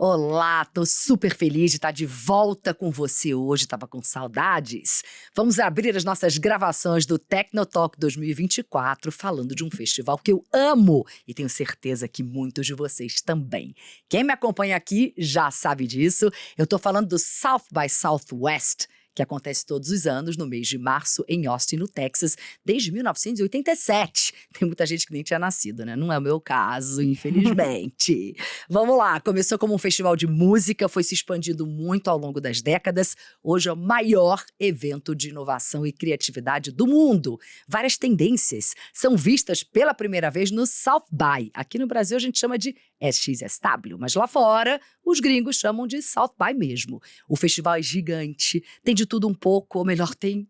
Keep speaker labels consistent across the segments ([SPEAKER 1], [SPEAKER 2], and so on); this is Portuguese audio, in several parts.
[SPEAKER 1] Olá, tô super feliz de estar de volta com você hoje, tava com saudades. Vamos abrir as nossas gravações do Tecnotalk 2024 falando de um festival que eu amo e tenho certeza que muitos de vocês também. Quem me acompanha aqui já sabe disso, eu tô falando do South by Southwest, que acontece todos os anos no mês de março em Austin, no Texas, desde 1987. Tem muita gente que nem tinha nascido, né? Não é o meu caso, infelizmente. Vamos lá, começou como um festival de música, foi se expandindo muito ao longo das décadas. Hoje é o maior evento de inovação e criatividade do mundo. Várias tendências são vistas pela primeira vez no South By. Aqui no Brasil a gente chama de SXSW, mas lá fora os gringos chamam de South By mesmo. O festival é gigante, tem de tudo um pouco, ou melhor, tem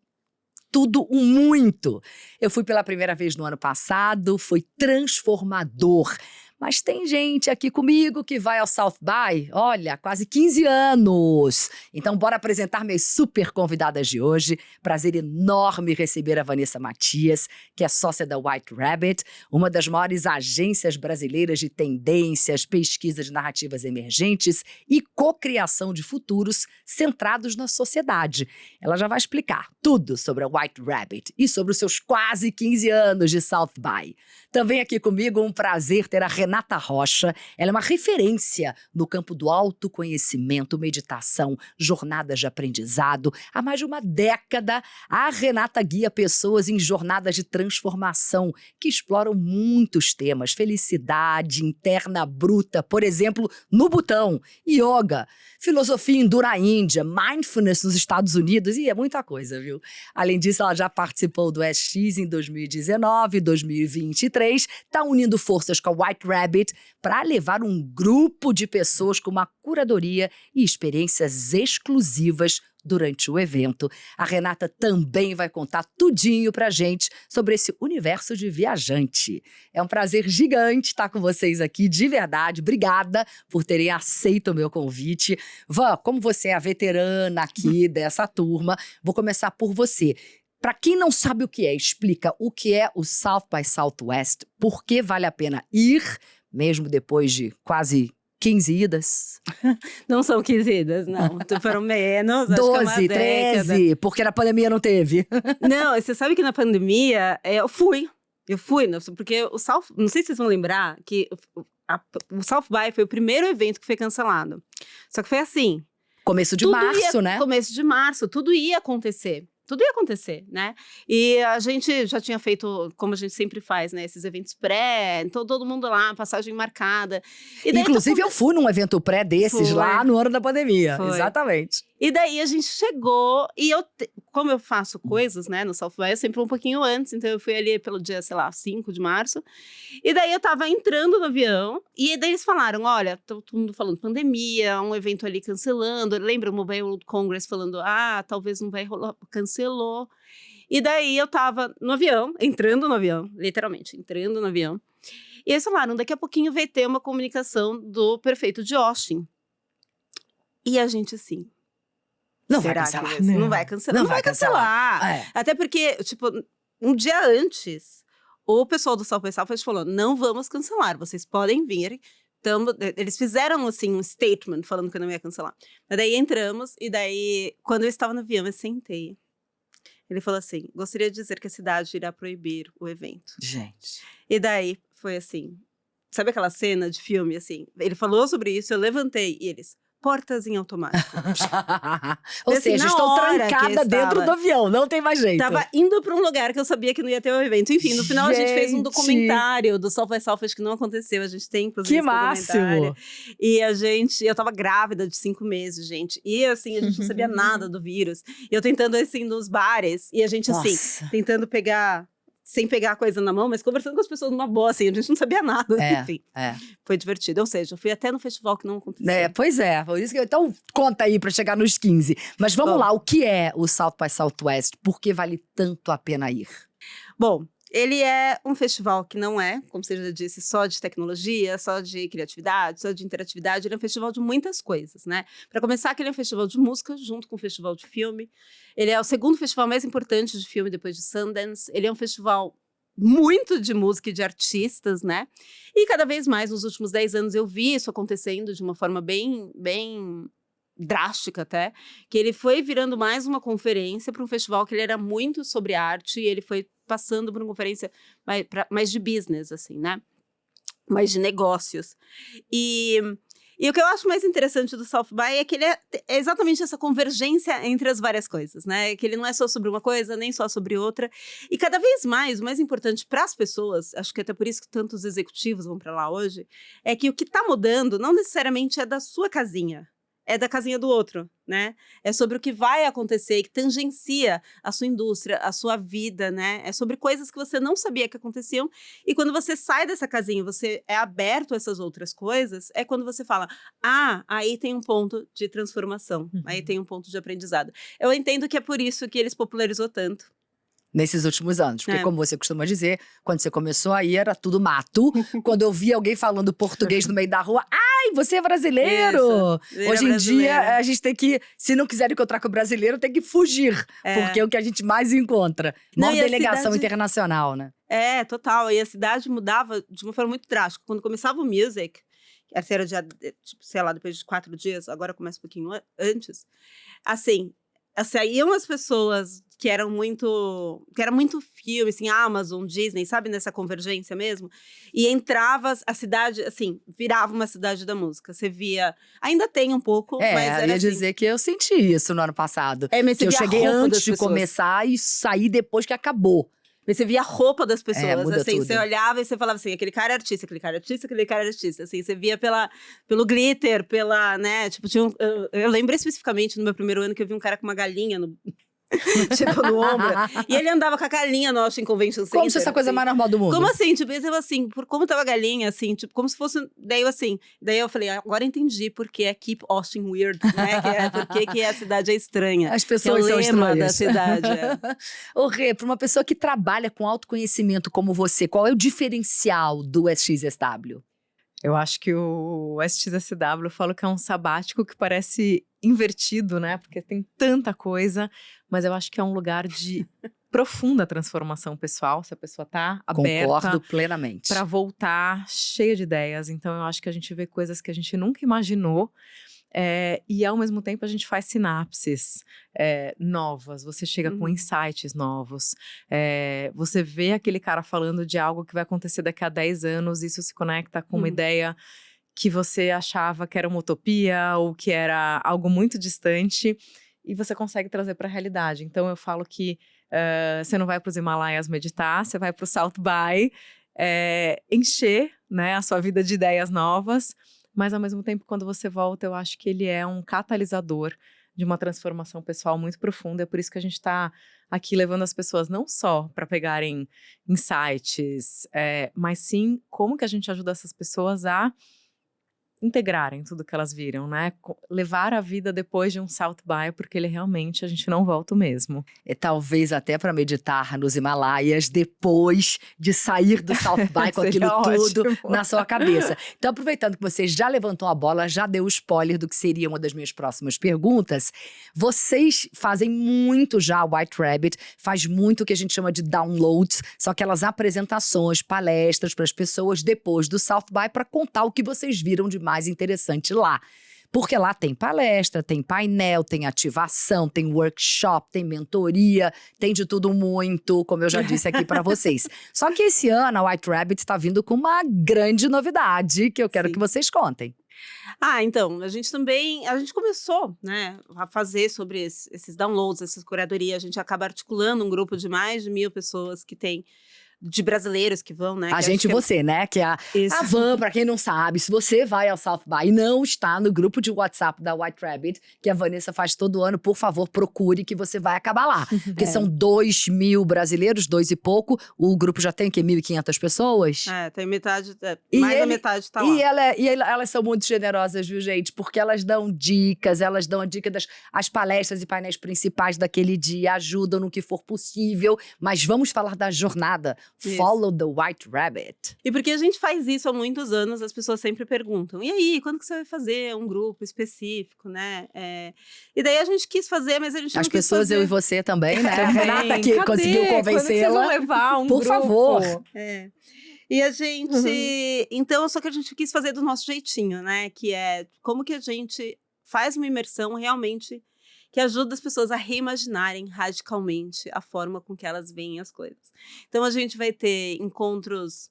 [SPEAKER 1] tudo um muito. Eu fui pela primeira vez no ano passado, foi transformador. Mas tem gente aqui comigo que vai ao South By, olha, quase 15 anos. Então, bora apresentar minhas super convidadas de hoje. Prazer enorme receber a Vanessa Matias, que é sócia da White Rabbit, uma das maiores agências brasileiras de tendências, pesquisa de narrativas emergentes e cocriação de futuros centrados na sociedade. Ela já vai explicar tudo sobre a White Rabbit e sobre os seus quase 15 anos de South By. Também aqui comigo, um prazer ter a Renata Rocha. Ela é uma referência no campo do autoconhecimento, meditação, jornadas de aprendizado. Há mais de uma década, a Renata guia pessoas em jornadas de transformação que exploram muitos temas. Felicidade interna bruta, por exemplo, no Butão, yoga, filosofia hindu na Índia, mindfulness nos Estados Unidos e é muita coisa, viu? Além disso, ela já participou do SX em 2019, 2023, está unindo forças com a White Rabbit para levar um grupo de pessoas com uma curadoria e experiências exclusivas durante o evento. A Renata também vai contar tudinho pra gente sobre esse universo de viajante. É um prazer gigante estar com vocês aqui, de verdade. Obrigada por terem aceito o meu convite. Van, como você é a veterana aqui dessa turma, vou começar por você. Para quem não sabe o que é, explica o que é o South by Southwest, por que vale a pena ir, mesmo depois de quase 15 idas.
[SPEAKER 2] Não são 15 idas, não. Foram menos,
[SPEAKER 1] 12,
[SPEAKER 2] acho que é uma
[SPEAKER 1] 13, porque na pandemia não teve.
[SPEAKER 2] Não, você sabe que na pandemia, eu fui, porque o South, não sei se vocês vão lembrar, que o South By foi o primeiro evento que foi cancelado. Só que foi assim.
[SPEAKER 1] Começo de março, né?
[SPEAKER 2] Começo de março, tudo ia acontecer. Tudo ia acontecer, né? E a gente já tinha feito, como a gente sempre faz, né? Esses eventos pré, então todo mundo lá, passagem marcada. E daí
[SPEAKER 1] inclusive eu fui num evento pré desses lá no ano da pandemia.
[SPEAKER 2] Foi.
[SPEAKER 1] Exatamente.
[SPEAKER 2] E daí a gente chegou, e como eu faço coisas, né, no South By, eu sempre um pouquinho antes, então eu fui ali pelo dia, sei lá, 5 de março, e daí eu tava entrando no avião, e daí eles falaram, olha, todo mundo falando pandemia, um evento ali cancelando, lembra o Mobile World Congress falando, talvez não vai rolar, cancelou. E daí eu tava no avião, entrando no avião, literalmente, entrando no avião, e eles falaram, daqui a pouquinho vai ter uma comunicação do prefeito de Austin. E a gente assim...
[SPEAKER 1] Não vai cancelar.
[SPEAKER 2] Não vai cancelar. Não vai cancelar. É. Até porque, tipo, um dia antes, o pessoal do South by Southwest falou, não vamos cancelar, vocês podem vir. Eles fizeram, assim, um statement falando que não ia cancelar. Mas daí entramos, e daí, quando eu estava no avião, eu sentei. Ele falou assim, gostaria de dizer que a cidade irá proibir o evento.
[SPEAKER 1] Gente.
[SPEAKER 2] E daí, foi assim, sabe aquela cena de filme, assim? Ele falou sobre isso, eu levantei, e eles... portas em automático.
[SPEAKER 1] Ou seja, estou trancada dentro do avião, não tem mais jeito.
[SPEAKER 2] Tava indo para um lugar que eu sabia que não ia ter o evento. Enfim, no final a gente fez um documentário do South by Southwest que não aconteceu. A gente tem, inclusive,
[SPEAKER 1] que máximo!
[SPEAKER 2] E eu tava grávida de 5 meses, gente. E assim, a gente não sabia nada do vírus. E eu tentando, assim, nos bares. E a gente, assim, tentando pegar... sem pegar a coisa na mão, mas conversando com as pessoas numa boa, assim, a gente não sabia nada, enfim. Foi divertido, ou seja, eu fui até no festival que não aconteceu.
[SPEAKER 1] Pois é, por isso que então conta aí pra chegar nos 15. Mas vamos lá, o que é o South by Southwest? Por que vale tanto a pena ir?
[SPEAKER 2] Bom, ele é um festival que não é, como você já disse, só de tecnologia, só de criatividade, só de interatividade. Ele é um festival de muitas coisas, né? Para começar, ele é um festival de música, junto com o festival de filme. Ele é o segundo festival mais importante de filme depois de Sundance. Ele é um festival muito de música e de artistas, né? E cada vez mais, nos últimos 10 anos, eu vi isso acontecendo de uma forma bem drástica até, que ele foi virando mais uma conferência para um festival que ele era muito sobre arte, e ele foi passando por uma conferência mais de business, assim, né? Mais de negócios. E o que eu acho mais interessante do South by é que ele é exatamente essa convergência entre as várias coisas, né? Que ele não é só sobre uma coisa, nem só sobre outra. E cada vez mais, o mais importante para as pessoas, acho que até por isso que tantos executivos vão para lá hoje, é que o que está mudando não necessariamente é da sua casinha, é da casinha do outro, né? É sobre o que vai acontecer, que tangencia a sua indústria, a sua vida, né? É sobre coisas que você não sabia que aconteciam. E quando você sai dessa casinha, você é aberto a essas outras coisas, é quando você fala, aí tem um ponto de transformação, aí tem um ponto de aprendizado. Eu entendo que é por isso que eles popularizou tanto.
[SPEAKER 1] Nesses últimos anos. Porque, como você costuma dizer, quando você começou aí era tudo mato. Quando eu via alguém falando português no meio da rua, ai, você é brasileiro!
[SPEAKER 2] Isso,
[SPEAKER 1] hoje em dia, a gente tem que, se não quiser encontrar com o brasileiro, tem que fugir. Porque é o que a gente mais encontra. Não, delegação internacional, né?
[SPEAKER 2] É, total. E a cidade mudava de uma forma muito drástica. Quando começava o Music, que era dia, tipo, sei lá, depois de 4 dias, agora começa um pouquinho antes. Assim, saíam as pessoas que era muito filme, assim, Amazon, Disney, sabe, nessa convergência mesmo, e entrava a cidade, assim, virava uma cidade da música, você via, ainda tem um pouco, mas era
[SPEAKER 1] eu ia
[SPEAKER 2] assim,
[SPEAKER 1] dizer que eu senti isso no ano passado,
[SPEAKER 2] mas
[SPEAKER 1] que eu cheguei antes de
[SPEAKER 2] pessoas.
[SPEAKER 1] Começar e saí depois que acabou.
[SPEAKER 2] Mas você via a roupa das pessoas, assim,
[SPEAKER 1] tudo.
[SPEAKER 2] você olhava e você falava assim, aquele cara é artista, aquele cara é artista, aquele cara é artista, assim, você via pelo glitter, né, tipo, eu lembro especificamente no meu primeiro ano que eu vi um cara com uma galinha tipo, no ombro. E ele andava com a galinha no Austin Convention Center.
[SPEAKER 1] Como se essa coisa mais normal do mundo.
[SPEAKER 2] Como assim? Tipo, eu tava assim, como tava a galinha, assim, tipo, como se fosse. Daí eu falei, agora entendi porque é Keep Austin Weird, né? Porque a cidade é estranha.
[SPEAKER 1] As pessoas são estranhas.
[SPEAKER 2] Da cidade.
[SPEAKER 1] Ô, Rê, pra uma pessoa que trabalha com autoconhecimento como você, qual é o diferencial do SXSW?
[SPEAKER 3] Eu acho que o SXSW, eu falo que é um sabático que parece invertido, né? Porque tem tanta coisa, mas eu acho que é um lugar de profunda transformação pessoal, se a pessoa tá aberta.
[SPEAKER 1] Concordo plenamente.
[SPEAKER 3] Para voltar cheia de ideias. Então, eu acho que a gente vê coisas que a gente nunca imaginou. E ao mesmo tempo a gente faz sinapses novas, você chega com insights novos, você vê aquele cara falando de algo que vai acontecer daqui a 10 anos, isso se conecta com uma ideia que você achava que era uma utopia ou que era algo muito distante e você consegue trazer para a realidade. Então eu falo que você não vai para os Himalaias meditar, você vai para o South by encher, né, a sua vida de ideias novas. Mas, ao mesmo tempo, quando você volta, eu acho que ele é um catalisador de uma transformação pessoal muito profunda. É por isso que a gente está aqui levando as pessoas não só para pegarem insights, mas sim como que a gente ajuda essas pessoas a integrarem tudo que elas viram, né? Levar a vida depois de um South by, porque ele realmente, a gente não volta mesmo.
[SPEAKER 1] Talvez até para meditar nos Himalaias depois de sair do South by com aquilo tudo na sua cabeça. Então, aproveitando que você já levantou a bola, já deu o spoiler do que seria uma das minhas próximas perguntas, vocês fazem muito já, o White Rabbit faz muito o que a gente chama de downloads, são aquelas apresentações, palestras para as pessoas depois do South by para contar o que vocês viram de mais interessante lá. Porque lá tem palestra, tem painel, tem ativação, tem workshop, tem mentoria, tem de tudo muito, como eu já disse aqui para vocês. Só que esse ano a White Rabbit está vindo com uma grande novidade que eu quero que vocês contem.
[SPEAKER 2] Então, a gente começou, né, a fazer sobre esses downloads, essas curadorias. A gente acaba articulando um grupo de mais de 1.000 pessoas de brasileiros que vão, né?
[SPEAKER 1] Você, né? Que é a Van, pra quem não sabe, se você vai ao South by e não está no grupo de WhatsApp da White Rabbit, que a Vanessa faz todo ano, por favor, procure que você vai acabar lá. Porque são 2.000 brasileiros, 2 e pouco. O grupo já tem, o quê? 1.500 pessoas?
[SPEAKER 2] Tem metade, mais da metade tá lá.
[SPEAKER 1] E elas são muito generosas, viu, gente? Porque elas dão a dica das as palestras e painéis principais daquele dia, ajudam no que for possível. Mas vamos falar da jornada.
[SPEAKER 2] Isso.
[SPEAKER 1] Follow the White Rabbit.
[SPEAKER 2] E porque a gente faz isso há muitos anos, as pessoas sempre perguntam, e aí, quando que você vai fazer um grupo específico, né? E daí a gente quis fazer, mas a gente não
[SPEAKER 1] As
[SPEAKER 2] quis
[SPEAKER 1] pessoas,
[SPEAKER 2] fazer.
[SPEAKER 1] eu e você também, né? A
[SPEAKER 3] Também.
[SPEAKER 1] Renata que
[SPEAKER 3] Cadê?
[SPEAKER 1] conseguiu
[SPEAKER 3] Quando que vocês
[SPEAKER 1] convencê-la.
[SPEAKER 3] vão levar um
[SPEAKER 1] Por
[SPEAKER 3] grupo?
[SPEAKER 1] favor.
[SPEAKER 2] É. E a gente. Então, só que a gente quis fazer do nosso jeitinho, né? Que é como que a gente faz uma imersão realmente que ajuda as pessoas a reimaginarem radicalmente a forma com que elas veem as coisas. Então, a gente vai ter encontros.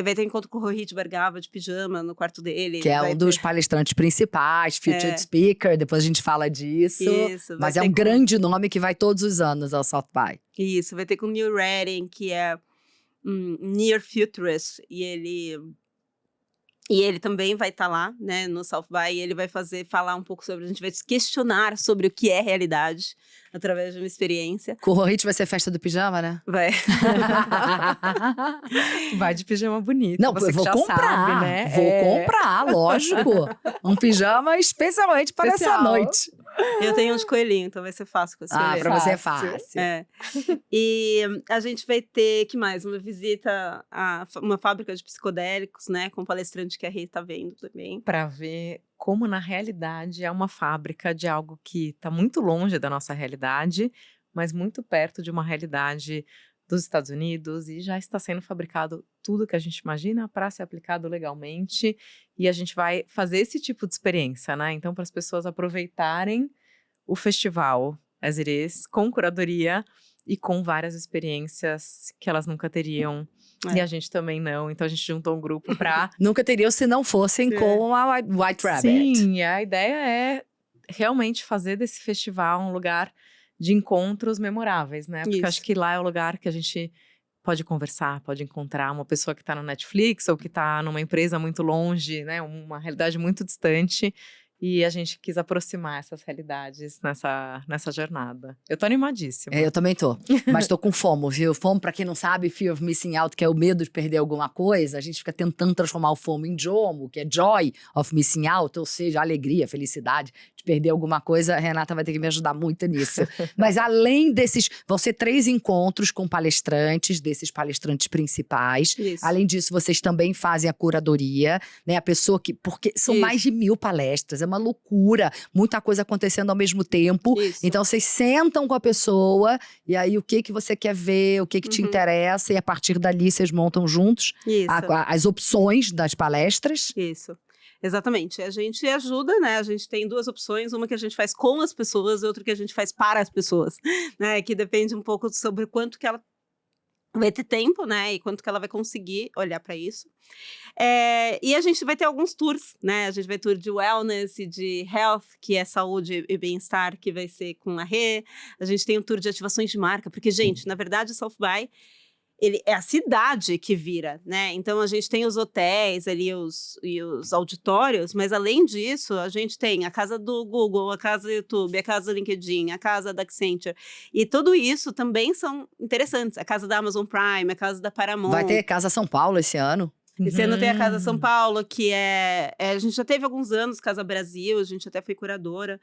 [SPEAKER 2] Vai ter encontro com o Rohit Bhargava de pijama no quarto dele.
[SPEAKER 1] Que é
[SPEAKER 2] vai
[SPEAKER 1] um dos
[SPEAKER 2] ter-
[SPEAKER 1] palestrantes principais, featured speaker, depois a gente fala disso.
[SPEAKER 2] Isso, vai
[SPEAKER 1] Mas é
[SPEAKER 2] ter
[SPEAKER 1] um
[SPEAKER 2] com-
[SPEAKER 1] grande nome que vai todos os anos ao South by.
[SPEAKER 2] Isso, vai ter com o Neil Redding, que é um near futurist, e ele também vai estar lá, né, no South by, e ele vai falar um pouco sobre, a gente vai se questionar sobre o que é realidade, através de uma experiência.
[SPEAKER 1] Com o Rohit vai ser festa do pijama, né?
[SPEAKER 2] Vai.
[SPEAKER 3] Vai de pijama bonito.
[SPEAKER 1] Não,
[SPEAKER 3] você
[SPEAKER 1] eu vou
[SPEAKER 3] que já
[SPEAKER 1] comprar.
[SPEAKER 3] sabe, né?
[SPEAKER 1] Vou comprar, lógico. Um pijama especialmente para essa
[SPEAKER 3] Especial.
[SPEAKER 1] noite.
[SPEAKER 2] Eu tenho um de coelhinho, então vai ser fácil com esse
[SPEAKER 1] Ah,
[SPEAKER 2] coelhinho.
[SPEAKER 1] pra você é
[SPEAKER 3] Fácil.
[SPEAKER 1] fácil.
[SPEAKER 2] É. E a gente vai ter, que mais? Uma visita a uma fábrica de psicodélicos, né? Com um palestrante que a Rê tá vendo também.
[SPEAKER 3] Para ver como, na realidade, é uma fábrica de algo que está muito longe da nossa realidade, mas muito perto de uma realidade dos Estados Unidos, e já está sendo fabricado tudo que a gente imagina para ser aplicado legalmente, e a gente vai fazer esse tipo de experiência, né? Então, para as pessoas aproveitarem o festival as it is, com curadoria e com várias experiências que elas nunca teriam.
[SPEAKER 2] É.
[SPEAKER 3] E a gente também não. Então a gente juntou um grupo para
[SPEAKER 1] Nunca teriam se não fossem
[SPEAKER 2] É.
[SPEAKER 1] com a White Rabbit.
[SPEAKER 3] Sim, a ideia é realmente fazer desse festival um lugar de encontros memoráveis, né? Porque
[SPEAKER 2] Isso.
[SPEAKER 3] acho que lá é o lugar que a gente pode conversar, pode encontrar uma pessoa que está no Netflix ou que está numa empresa muito longe, né? Uma realidade muito distante. E a gente quis aproximar essas realidades nessa jornada. Eu tô animadíssima.
[SPEAKER 1] É, eu também tô. Mas tô com FOMO, viu? FOMO, pra quem não sabe, Fear of Missing Out, que é o medo de perder alguma coisa. A gente fica tentando transformar o FOMO em JOMO, que é Joy of Missing Out, ou seja, alegria, felicidade de perder alguma coisa. A Renata vai ter que me ajudar muito nisso. Mas além desses, vão ser 3 encontros com palestrantes, desses palestrantes principais.
[SPEAKER 2] Isso.
[SPEAKER 1] Além disso, vocês também fazem a curadoria, né? A pessoa que… Porque são
[SPEAKER 2] Isso.
[SPEAKER 1] mais de 1000 palestras, é uma loucura. Muita coisa acontecendo ao mesmo tempo.
[SPEAKER 2] Isso.
[SPEAKER 1] Então, vocês sentam com a pessoa e aí o que você quer ver, o que te
[SPEAKER 2] Uhum.
[SPEAKER 1] interessa, e a partir dali vocês montam juntos
[SPEAKER 2] Isso.
[SPEAKER 1] as opções das palestras.
[SPEAKER 2] Isso. Exatamente. A gente ajuda, né? A gente tem 2 opções, uma que a gente faz com as pessoas e outra que a gente faz para as pessoas, né? Que depende um pouco sobre quanto que ela vai ter tempo, né? E quanto que ela vai conseguir olhar para isso. E a gente vai ter alguns tours, né? A gente vai ter tour de wellness e de health, que é saúde e bem-estar, que vai ser com a Rê. A gente tem um tour de ativações de marca, porque, gente, na verdade, o South by, ele é a cidade que vira, né? Então, a gente tem os hotéis ali e os auditórios, mas, além disso, a gente tem a casa do Google, a casa do YouTube, a casa do LinkedIn, a casa da Accenture. E tudo isso também são interessantes. A casa da Amazon Prime, a casa da Paramount.
[SPEAKER 1] Vai ter Casa São Paulo esse ano.
[SPEAKER 2] Esse ano tem a Casa São Paulo, que a gente já teve alguns anos Casa Brasil, a gente até foi curadora.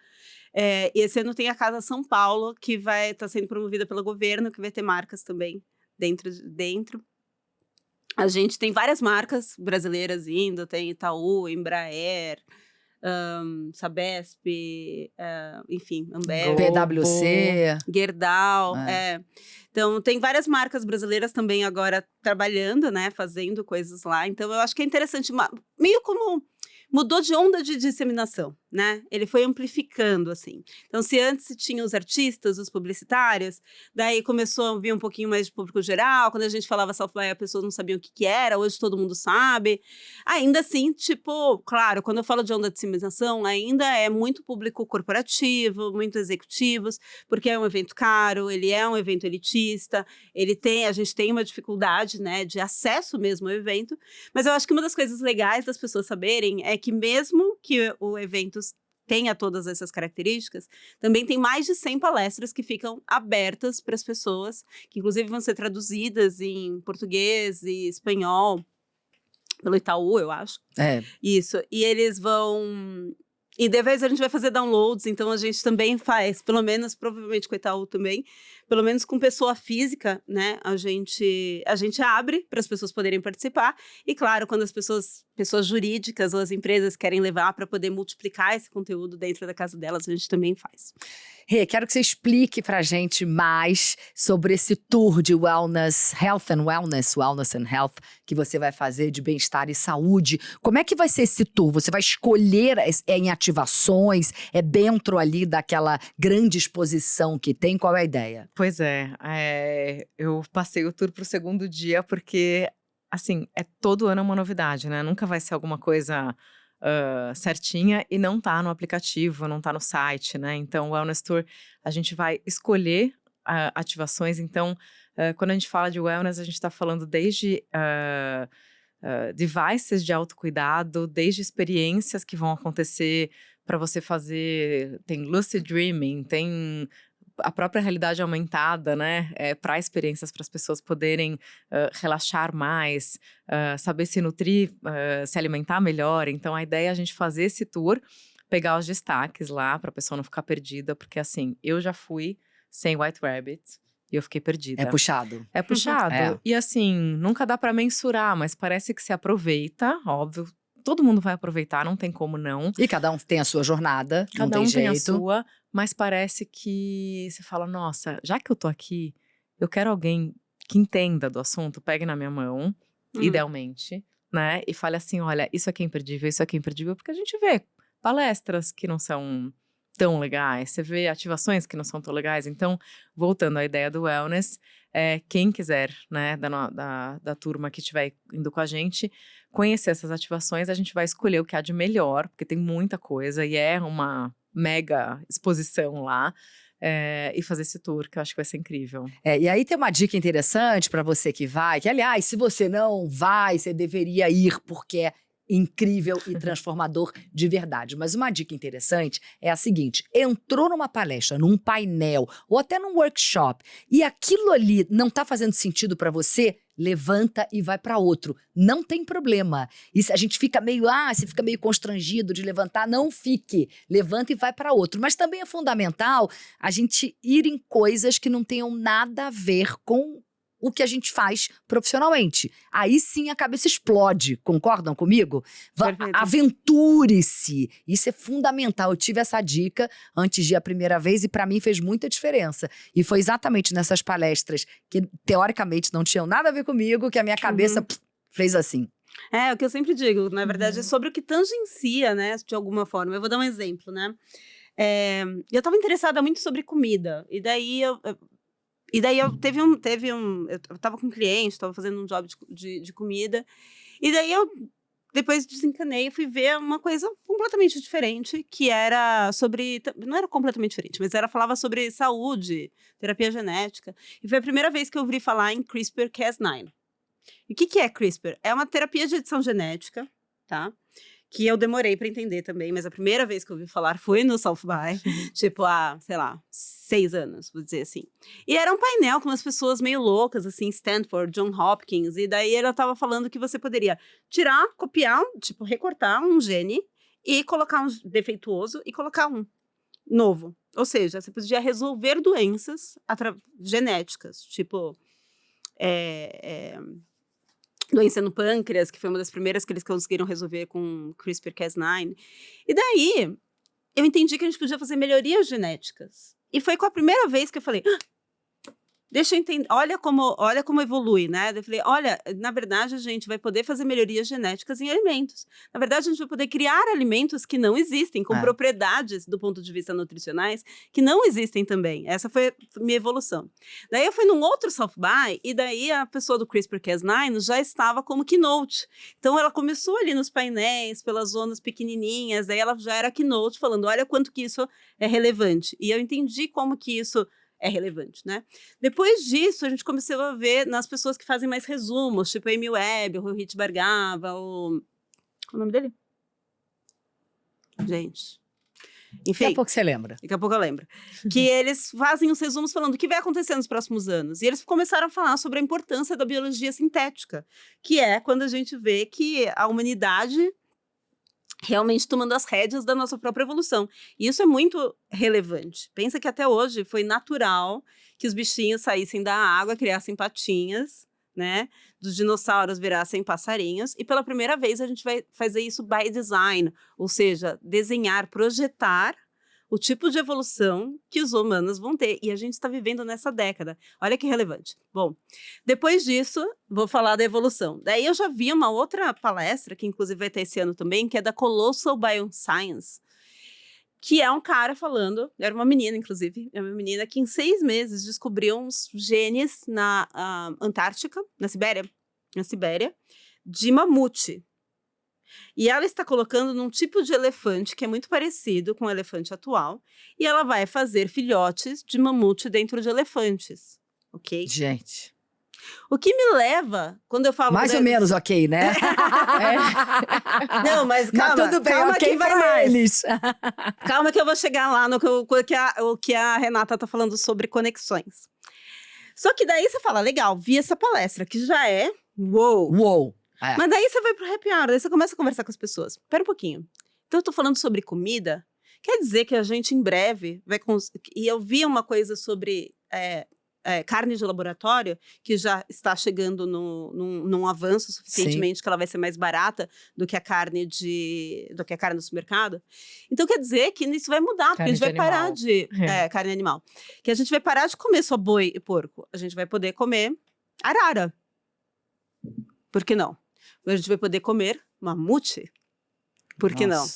[SPEAKER 2] E esse ano tem a Casa São Paulo, que vai estar sendo promovida pelo governo, que vai ter marcas também dentro. A gente tem várias marcas brasileiras indo, tem Itaú, Embraer, Sabesp, enfim, Ambev,
[SPEAKER 1] PwC.
[SPEAKER 2] Gerdau, Então, tem várias marcas brasileiras também agora trabalhando, né, fazendo coisas lá. Então, eu acho que é interessante, meio como mudou de onda de disseminação, né? Ele foi amplificando, assim. Então, se antes tinha os artistas, os publicitários, daí começou a vir um pouquinho mais de público geral. Quando a gente falava South by, a pessoa não sabia o que era. Hoje todo mundo sabe. Ainda assim, tipo, claro, quando eu falo de onda de disseminação, ainda é muito público corporativo, muito executivos, porque é um evento caro, ele é um evento elitista, a gente tem uma dificuldade, né, de acesso mesmo ao evento. Mas eu acho que uma das coisas legais das pessoas saberem é que mesmo que o evento tenha todas essas características, também tem mais de 100 palestras que ficam abertas para as pessoas, que inclusive vão ser traduzidas em português e espanhol, pelo Itaú, eu acho.
[SPEAKER 1] É.
[SPEAKER 2] Isso. E eles vão E depois a gente vai fazer downloads, então a gente também faz, pelo menos, provavelmente com o Itaú também, pelo menos com pessoa física, né? A gente abre para as pessoas poderem participar. E claro, quando as pessoas jurídicas ou as empresas querem levar para poder multiplicar esse conteúdo dentro da casa delas, a gente também faz.
[SPEAKER 1] Rê, quero que você explique pra gente mais sobre esse tour de Wellness and Health, que você vai fazer de bem-estar e saúde. Como é que vai ser esse tour? Você vai escolher em ativações? É dentro ali daquela grande exposição que tem? Qual é a ideia?
[SPEAKER 3] Pois é, eu passei o tour pro segundo dia porque, assim, todo ano uma novidade, né? Nunca vai ser alguma coisa certinha e não tá no aplicativo, não tá no site, né? Então, o Wellness Tour, a gente vai escolher ativações. Então, quando a gente fala de wellness, a gente tá falando desde devices de autocuidado, desde experiências que vão acontecer para você fazer. Tem lucid dreaming, tem a própria realidade aumentada, né, para experiências, para as pessoas poderem relaxar mais, saber se nutrir, se alimentar melhor. Então, a ideia é a gente fazer esse tour, pegar os destaques lá, para a pessoa não ficar perdida, porque assim, eu já fui sem White Rabbit e eu fiquei perdida.
[SPEAKER 1] É puxado.
[SPEAKER 3] É puxado.
[SPEAKER 1] É.
[SPEAKER 3] E assim, nunca dá para mensurar, mas parece que se aproveita, óbvio. Todo mundo vai aproveitar, não tem como não.
[SPEAKER 1] E cada um tem a sua jornada, não
[SPEAKER 3] Cada
[SPEAKER 1] tem
[SPEAKER 3] um
[SPEAKER 1] jeito.
[SPEAKER 3] tem a sua, mas parece que você fala, nossa, já que eu tô aqui, eu quero alguém que entenda do assunto, pegue na minha mão, idealmente, né? E fale assim, olha, isso aqui é imperdível, porque a gente vê palestras que não são tão legais, você vê ativações que não são tão legais. Então, voltando à ideia do wellness, quem quiser, né, da turma que estiver indo com a gente, conhecer essas ativações, a gente vai escolher o que há de melhor, porque tem muita coisa e é uma mega exposição lá, e fazer esse tour, que eu acho que vai ser incrível.
[SPEAKER 1] E aí tem uma dica interessante para você que vai, que aliás, se você não vai, você deveria ir, porque é incrível e transformador de verdade. Mas uma dica interessante é a seguinte: entrou numa palestra, num painel ou até num workshop e aquilo ali não tá fazendo sentido para você, levanta e vai para outro. Não tem problema. E se a gente fica você fica meio constrangido de levantar, não fique. Levanta e vai para outro. Mas também é fundamental a gente ir em coisas que não tenham nada a ver com o que a gente faz profissionalmente. Aí sim a cabeça explode, concordam comigo?
[SPEAKER 2] Perfeito.
[SPEAKER 1] Aventure-se, isso é fundamental. Eu tive essa dica antes de ir a primeira vez e para mim fez muita diferença. E foi exatamente nessas palestras que teoricamente não tinham nada a ver comigo que a minha cabeça fez assim.
[SPEAKER 2] É o que eu sempre digo, na verdade é sobre o que tangencia, né, de alguma forma. Eu vou dar um exemplo, né? Eu estava interessada muito sobre comida, e daí eu eu tava com um cliente, tava fazendo um job de comida, e daí eu depois desencanei e fui ver uma coisa completamente diferente, que era sobre, não era completamente diferente, mas falava sobre saúde, terapia genética, e foi a primeira vez que eu ouvi falar em CRISPR-Cas9. E o que é CRISPR? É uma terapia de edição genética, tá? Que eu demorei para entender também, mas a primeira vez que eu ouvi falar foi no South by, tipo, há, sei lá, 6 anos, vou dizer assim. E era um painel com umas pessoas meio loucas, assim, Stanford, John Hopkins, e daí ela tava falando que você poderia tirar, copiar, tipo, recortar um gene e colocar um defeituoso e colocar um novo. Ou seja, você podia resolver doenças genéticas, tipo, doença no pâncreas, que foi uma das primeiras que eles conseguiram resolver com CRISPR-Cas9. E daí, eu entendi que a gente podia fazer melhorias genéticas. E foi com a primeira vez que eu falei, deixa eu entender, olha como evolui, né? Eu falei, olha, na verdade a gente vai poder fazer melhorias genéticas em alimentos. Na verdade a gente vai poder criar alimentos que não existem, com propriedades do ponto de vista nutricionais que não existem também. Essa foi a minha evolução. Daí eu fui num outro South by e daí a pessoa do CRISPR-Cas9 já estava como keynote. Então ela começou ali nos painéis, pelas zonas pequenininhas, daí ela já era keynote falando, olha quanto que isso é relevante. E eu entendi como que isso é relevante, né? Depois disso, a gente começou a ver nas pessoas que fazem mais resumos, tipo a Amy Webb, o Rohit Bhargava, qual é o nome dele? Gente. Enfim.
[SPEAKER 1] Daqui a pouco você lembra.
[SPEAKER 2] Daqui a pouco eu lembro. Que eles fazem os resumos falando o que vai acontecer nos próximos anos. E eles começaram a falar sobre a importância da biologia sintética, que é quando a gente vê que a humanidade realmente tomando as rédeas da nossa própria evolução. E isso é muito relevante. Pensa que até hoje foi natural que os bichinhos saíssem da água, criassem patinhas, né? Dos dinossauros virassem passarinhos. E pela primeira vez a gente vai fazer isso by design, ou seja, desenhar, projetar o tipo de evolução que os humanos vão ter. E a gente está vivendo nessa década. Olha que relevante. Bom, depois disso, vou falar da evolução. Daí eu já vi uma outra palestra, que inclusive vai ter esse ano também, que é da Colossal Bioscience, que é um cara falando, era uma menina, inclusive, é uma menina que em 6 meses descobriu uns genes na Antártica, na Sibéria, de mamute. E ela está colocando num tipo de elefante que é muito parecido com o elefante atual. E ela vai fazer filhotes de mamute dentro de elefantes. Ok?
[SPEAKER 1] Gente.
[SPEAKER 2] O que me leva, quando eu falo...
[SPEAKER 1] Mais ou menos ok, né?
[SPEAKER 2] Não, mas calma.
[SPEAKER 1] Mas tudo bem,
[SPEAKER 2] calma
[SPEAKER 1] ok
[SPEAKER 2] que vai
[SPEAKER 1] pra
[SPEAKER 2] mais.
[SPEAKER 1] eles.
[SPEAKER 2] Calma que eu vou chegar lá no que a Renata está falando sobre conexões. Só que daí você fala, legal, vi essa palestra, que já é... Uou!
[SPEAKER 1] Uou! É.
[SPEAKER 2] Mas daí você vai pro happy hour, daí você começa a conversar com as pessoas. Espera um pouquinho. Então eu tô falando sobre comida, quer dizer que a gente em breve vai... E eu vi uma coisa sobre carne de laboratório, que já está chegando num avanço suficientemente, que ela vai ser mais barata do que a carne no supermercado. Então quer dizer que isso vai mudar, porque a gente vai parar de... carne animal. Que a gente vai parar de comer só boi e porco. A gente vai poder comer arara. Por que não? A gente vai poder comer mamute. Por que não?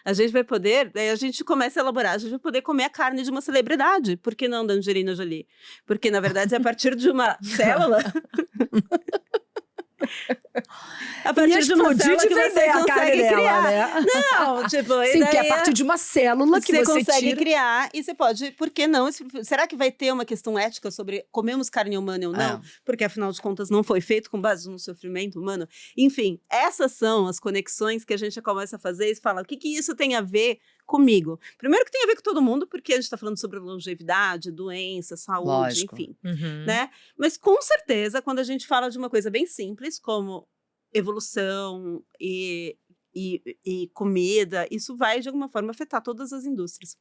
[SPEAKER 2] A gente vai poder, daí a gente começa a elaborar, a gente vai poder comer a carne de uma celebridade. Por que não da Angelina Jolie? Porque, na verdade, é a partir de uma célula... A partir de uma célula que você consegue criar.
[SPEAKER 1] Né?
[SPEAKER 2] Não, tipo...
[SPEAKER 1] Sim, daí, que é a partir de uma célula que você
[SPEAKER 2] consegue
[SPEAKER 1] tira...
[SPEAKER 2] criar e você pode... Por que não? Será que vai ter uma questão ética sobre comemos carne humana ou não? Porque, afinal de contas, não foi feito com base no sofrimento humano. Enfim, essas são as conexões que a gente começa a fazer e fala, o que isso tem a ver comigo? Primeiro que tem a ver com todo mundo, porque a gente está falando sobre longevidade, doença, saúde,
[SPEAKER 1] Lógico.
[SPEAKER 2] enfim.
[SPEAKER 3] Uhum.
[SPEAKER 2] Né? Mas, com certeza, quando a gente fala de uma coisa bem simples, como evolução e comida, isso vai, de alguma forma, afetar todas as indústrias.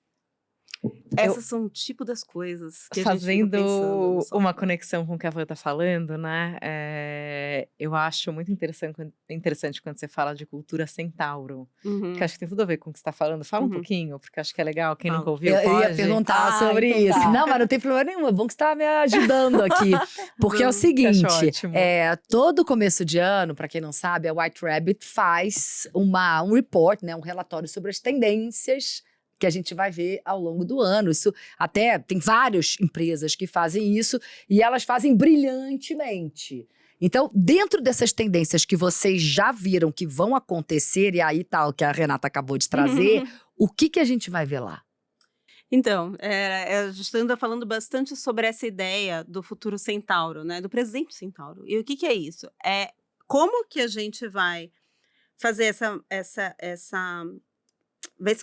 [SPEAKER 2] Essas são o tipo das coisas que a gente fica pensando.
[SPEAKER 3] Fazendo uma conexão com o que a Van tá falando, né? Eu acho muito interessante quando você fala de cultura centauro. Que acho que tem tudo a ver com o que você tá falando. Fala um pouquinho, porque acho que é legal. Quem nunca ouviu,
[SPEAKER 1] eu
[SPEAKER 3] pode.
[SPEAKER 1] ia perguntar sobre
[SPEAKER 3] então
[SPEAKER 1] isso.
[SPEAKER 3] tá.
[SPEAKER 1] Não, mas não tem problema nenhum. É bom que você tá me ajudando aqui. Porque é o seguinte,
[SPEAKER 3] acho ótimo.
[SPEAKER 1] todo começo de ano, para quem não sabe, a White Rabbit faz um report, né, um relatório sobre as tendências que a gente vai ver ao longo do ano. Isso até tem várias empresas que fazem isso e elas fazem brilhantemente. Então, dentro dessas tendências que vocês já viram que vão acontecer, e aí tal que a Renata acabou de trazer, o que a gente vai ver lá?
[SPEAKER 2] Então, a gente anda falando bastante sobre essa ideia do futuro centauro, né? Do presente centauro. E o que é isso? É como que a gente vai fazer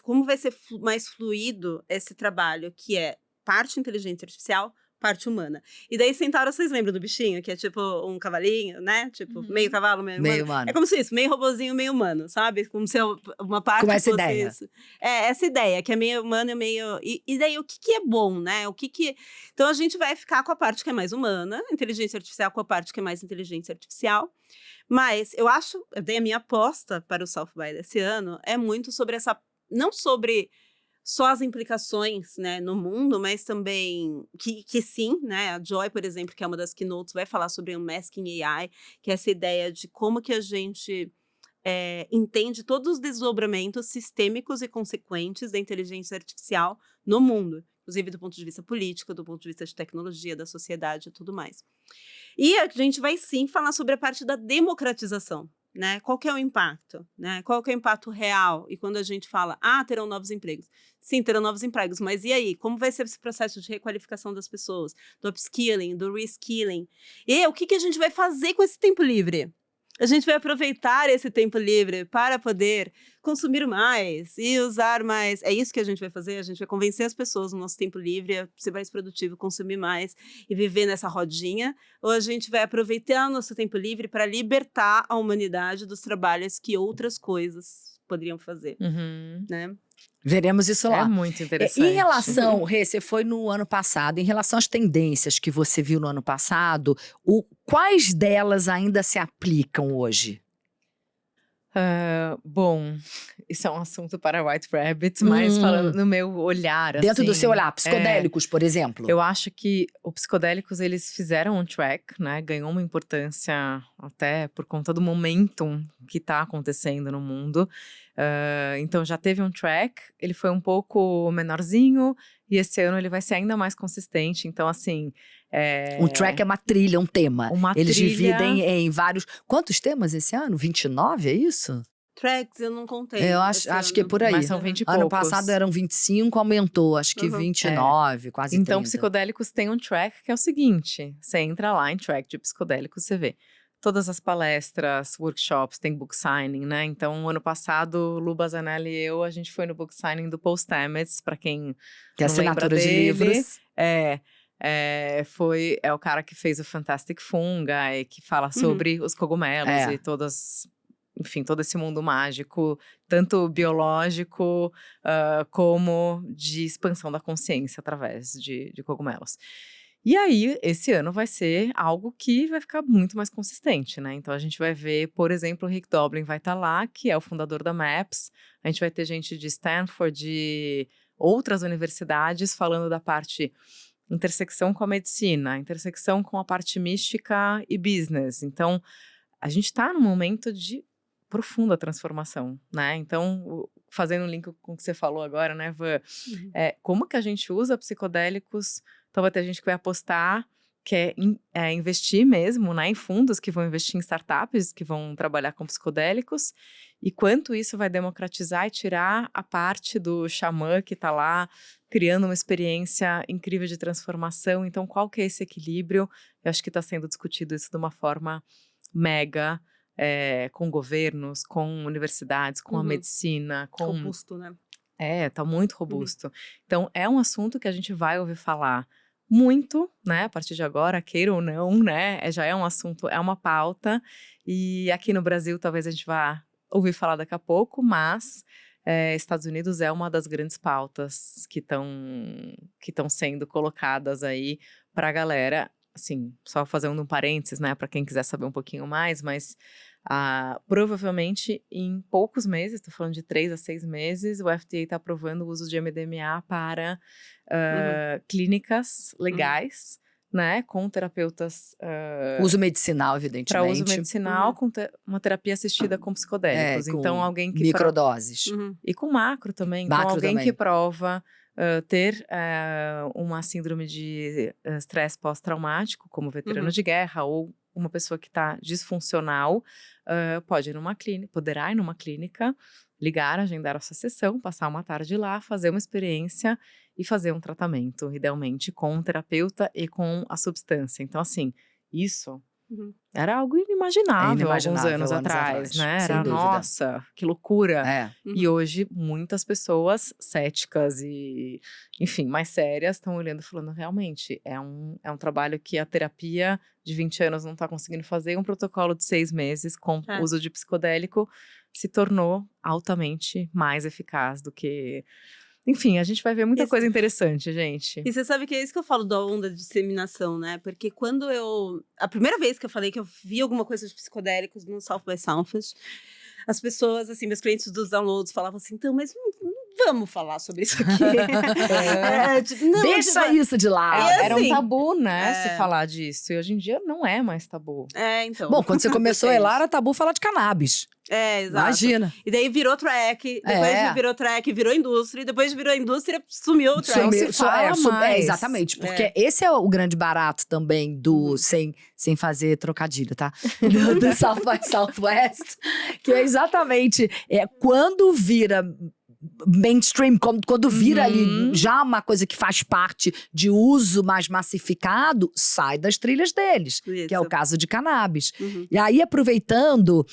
[SPEAKER 2] como vai ser mais fluido esse trabalho, que é parte inteligência artificial, parte humana. E daí centauro, vocês lembram do bichinho? Que é tipo um cavalinho, né? Tipo, meio cavalo, meio humano. É como se isso, meio robozinho, meio humano, sabe? Como se uma parte
[SPEAKER 1] com essa
[SPEAKER 2] fosse
[SPEAKER 1] ideia.
[SPEAKER 2] Isso. Essa ideia, que é meio humano e meio... E daí, o que é bom, né? Então, a gente vai ficar com a parte que é mais humana, inteligência artificial com a parte que é mais inteligência artificial. Mas eu dei a minha aposta para o South by desse ano, é muito sobre não sobre só as implicações, né, no mundo, mas também que sim, né, a Joy, por exemplo, que é uma das keynotes, vai falar sobre o Masking AI, que é essa ideia de como que a gente entende todos os desdobramentos sistêmicos e consequentes da inteligência artificial no mundo, inclusive do ponto de vista político, do ponto de vista de tecnologia, da sociedade e tudo mais. E a gente vai sim falar sobre a parte da democratização, né? Qual que é o impacto, né? Qual que é o impacto real? E quando a gente fala, terão novos empregos. Sim, terão novos empregos, mas e aí? Como vai ser esse processo de requalificação das pessoas? Do upskilling, do reskilling? E o que a gente vai fazer com esse tempo livre? A gente vai aproveitar esse tempo livre para poder consumir mais e usar mais. É isso que a gente vai fazer? A gente vai convencer as pessoas no nosso tempo livre a ser mais produtivo, consumir mais e viver nessa rodinha? Ou a gente vai aproveitar o nosso tempo livre para libertar a humanidade dos trabalhos que outras coisas poderiam fazer, né?
[SPEAKER 1] Veremos isso lá.
[SPEAKER 3] É muito interessante.
[SPEAKER 1] Em relação, Rê, você foi no ano passado, em relação às tendências que você viu no ano passado, quais delas ainda se aplicam hoje?
[SPEAKER 3] Bom, isso é um assunto para White Rabbit, mas falando no meu olhar,
[SPEAKER 1] Dentro do
[SPEAKER 3] assim,
[SPEAKER 1] seu olhar, psicodélicos, por exemplo.
[SPEAKER 3] eu acho que os psicodélicos, eles fizeram um track, né? Ganhou uma importância até por conta do momentum que está acontecendo no mundo. Então já teve um track, ele foi um pouco menorzinho e esse ano ele vai ser ainda mais consistente. Então, assim…
[SPEAKER 1] Um track é uma trilha, um tema. Eles
[SPEAKER 3] trilha…
[SPEAKER 1] dividem em vários… Quantos temas esse ano? 29, é isso?
[SPEAKER 2] Tracks eu não contei.
[SPEAKER 1] Eu acho que é por aí.
[SPEAKER 3] Mas são 20 e poucos.
[SPEAKER 1] Ano passado eram 25, aumentou, acho que 29, quase 30.
[SPEAKER 3] Então, psicodélicos tem um track que é o seguinte: você entra lá em track de psicodélicos, você vê todas as palestras, workshops, tem book signing, né? Então, ano passado, Lu Bazanelli e eu, a gente foi no book signing do Paul Stamets, para quem
[SPEAKER 1] que é
[SPEAKER 3] não lembra
[SPEAKER 1] assinatura de
[SPEAKER 3] dele.
[SPEAKER 1] livros.
[SPEAKER 3] É o cara que fez o Fantastic Fungi, que fala sobre os cogumelos e todas… Enfim, todo esse mundo mágico, tanto biológico como de expansão da consciência através de cogumelos. E aí, esse ano vai ser algo que vai ficar muito mais consistente, né? Então, a gente vai ver, por exemplo, o Rick Doblin vai estar lá, que é o fundador da MAPS. A gente vai ter gente de Stanford, de outras universidades, falando da parte intersecção com a medicina, intersecção com a parte mística e business. Então, a gente está num momento de profunda transformação, né? Então, fazendo um link com o que você falou agora, né, Van? Como que a gente usa psicodélicos? Então, vai ter gente que vai apostar, que é investir mesmo, né, em fundos que vão investir em startups que vão trabalhar com psicodélicos, e quanto isso vai democratizar e tirar a parte do xamã que está lá criando uma experiência incrível de transformação. Então, qual que é esse equilíbrio? Eu acho que está sendo discutido isso de uma forma mega, com governos, com universidades, com a medicina.
[SPEAKER 2] Robusto, né?
[SPEAKER 3] Tá muito robusto. Então, é um assunto que a gente vai ouvir falar muito, né, a partir de agora, queira ou não, né, já é um assunto, é uma pauta, e aqui no Brasil talvez a gente vá ouvir falar daqui a pouco, mas Estados Unidos é uma das grandes pautas que estão sendo colocadas aí para a galera. Assim, só fazendo um parênteses, né, para quem quiser saber um pouquinho mais, mas provavelmente em poucos meses, estou falando de 3 a 6 meses, o FDA está aprovando o uso de MDMA para clínicas legais, né, com terapeutas…
[SPEAKER 1] uso medicinal, evidentemente.
[SPEAKER 3] Para uso medicinal, com uma terapia assistida com psicodélicos.
[SPEAKER 1] Com
[SPEAKER 3] então, alguém que…
[SPEAKER 1] microdoses.
[SPEAKER 3] E com macro também.
[SPEAKER 1] Macro
[SPEAKER 3] então, alguém
[SPEAKER 1] também.
[SPEAKER 3] que prova… ter uma síndrome de estresse pós-traumático, como veterano de guerra, ou uma pessoa que está disfuncional, poderá ir numa clínica, ligar, agendar a sua sessão, passar uma tarde lá, fazer uma experiência e fazer um tratamento, idealmente com um terapeuta e com a substância. Então, assim, isso… era algo inimaginável alguns anos atrás, né? Era, nossa, que loucura. E hoje, muitas pessoas céticas e, enfim, mais sérias estão olhando e falando, realmente, é um trabalho que a terapia de 20 anos não está conseguindo fazer. Um protocolo de 6 meses com uso de psicodélico se tornou altamente mais eficaz do que… Enfim, a gente vai ver muita coisa interessante, gente.
[SPEAKER 2] E você sabe que é isso que eu falo da onda de disseminação, né? Porque quando a primeira vez que eu falei que eu vi alguma coisa de psicodélicos no South by Southwest, as pessoas, assim, meus clientes dos downloads falavam assim, então, mas não vamos falar sobre isso aqui.
[SPEAKER 1] Deixa isso de lado.
[SPEAKER 3] Era um tabu, né, se falar disso. E hoje em dia não é mais tabu.
[SPEAKER 2] Então.
[SPEAKER 1] Bom, quando você começou a ir lá, era tabu falar de cannabis.
[SPEAKER 2] Exato.
[SPEAKER 1] Imagina.
[SPEAKER 2] E daí virou track, depois virou track, virou indústria, e depois virou indústria, sumiu o track.
[SPEAKER 3] Não se fala mais.
[SPEAKER 1] Exatamente, porque esse é o grande barato também do, sem fazer trocadilho, tá? Do South by Southwest, que é exatamente, quando vira mainstream, quando vira ali já uma coisa que faz parte de uso mais massificado, sai das trilhas deles, que é o caso de cannabis. E aí, aproveitando,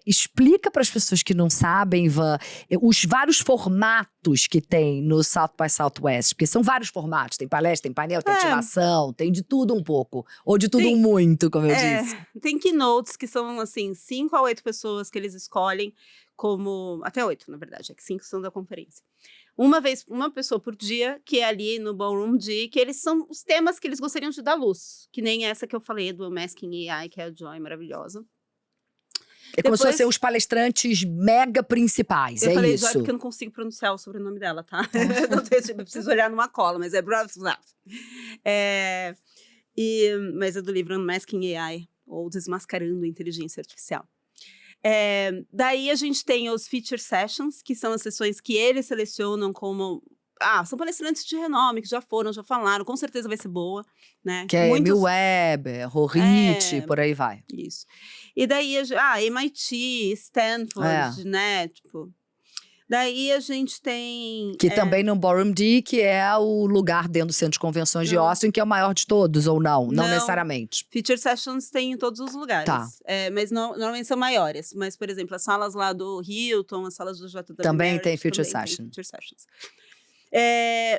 [SPEAKER 1] explica para as pessoas que não sabem, Ivan, os vários formatos que tem no South by Southwest, porque são vários formatos, tem palestra, tem painel, tem ativação, tem de tudo um pouco, ou de tudo muito, como eu disse.
[SPEAKER 2] Tem keynotes que são, assim, 5 a 8 pessoas que eles escolhem como… Até 8, na verdade, é que 5 são da conferência. Uma pessoa por dia, que é ali no Ballroom D, que eles são os temas que eles gostariam de dar luz. Que nem essa que eu falei, do Masking AI, que é a Joy, maravilhosa.
[SPEAKER 1] Como se fossem os palestrantes mega principais,
[SPEAKER 2] eu falei
[SPEAKER 1] isso?
[SPEAKER 2] Joy porque eu não consigo pronunciar o sobrenome dela, tá? Eu preciso olhar numa cola, mas é… mas é do livro Unmasking AI, ou Desmascarando a Inteligência Artificial. Daí a gente tem os Feature Sessions, que são as sessões que eles selecionam como… são palestrantes de renome, que já falaram, com certeza vai ser boa, né?
[SPEAKER 1] Que é Emil Webb, Rohit, por aí vai.
[SPEAKER 2] Isso. E daí, MIT, Stanford, né? Tipo… Daí a gente tem…
[SPEAKER 1] Que também no Ballroom D, que é o lugar dentro do Centro de Convenções de Austin, que é o maior de todos, ou não? Não necessariamente.
[SPEAKER 2] Feature Sessions tem em todos os lugares.
[SPEAKER 1] Tá.
[SPEAKER 2] Mas normalmente são maiores. Mas, por exemplo, as salas lá do Hilton, as salas do JW
[SPEAKER 1] também tem Feature Sessions.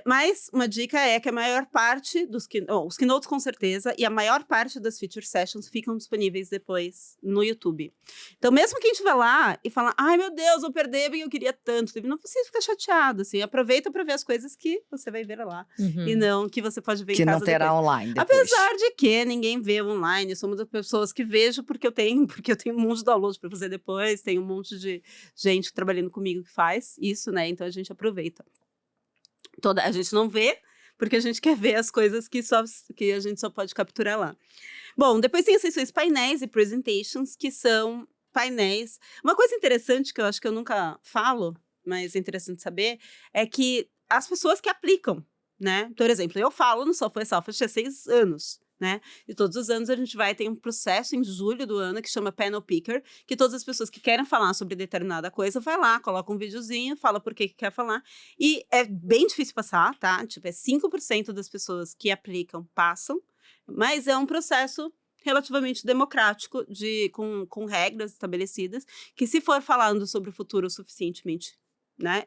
[SPEAKER 2] Mas uma dica é que a maior parte dos os keynotes com certeza, e a maior parte das Feature Sessions ficam disponíveis depois no YouTube. Então, mesmo quem estiver lá e falar, ai meu Deus, vou perder porque eu queria tanto, não precisa ficar chateado, assim, aproveita para ver as coisas que você vai ver lá, e não que você pode ver em casa
[SPEAKER 1] que não terá
[SPEAKER 2] depois.
[SPEAKER 1] online depois.
[SPEAKER 2] Apesar de que ninguém vê online, eu sou uma das pessoas que vejo porque eu tenho um monte de downloads para fazer depois, tem um monte de gente trabalhando comigo que faz isso, né, então a gente aproveita. A gente não vê, porque a gente quer ver as coisas que a gente só pode capturar lá. Bom, depois tem as sessões painéis e presentations, que são painéis. Uma coisa interessante que eu acho que eu nunca falo, mas é interessante saber, é que as pessoas que aplicam, né? Por exemplo, eu falo no South by Southwest há 6 anos. Né? E todos os anos a gente tem um processo em julho do ano que chama Panel Picker, que todas as pessoas que querem falar sobre determinada coisa vai lá, coloca um videozinho, fala por que quer falar, e é bem difícil passar, tá? Tipo, 5% das pessoas que aplicam passam, mas é um processo relativamente democrático, com regras estabelecidas, que se for falando sobre o futuro suficientemente, né,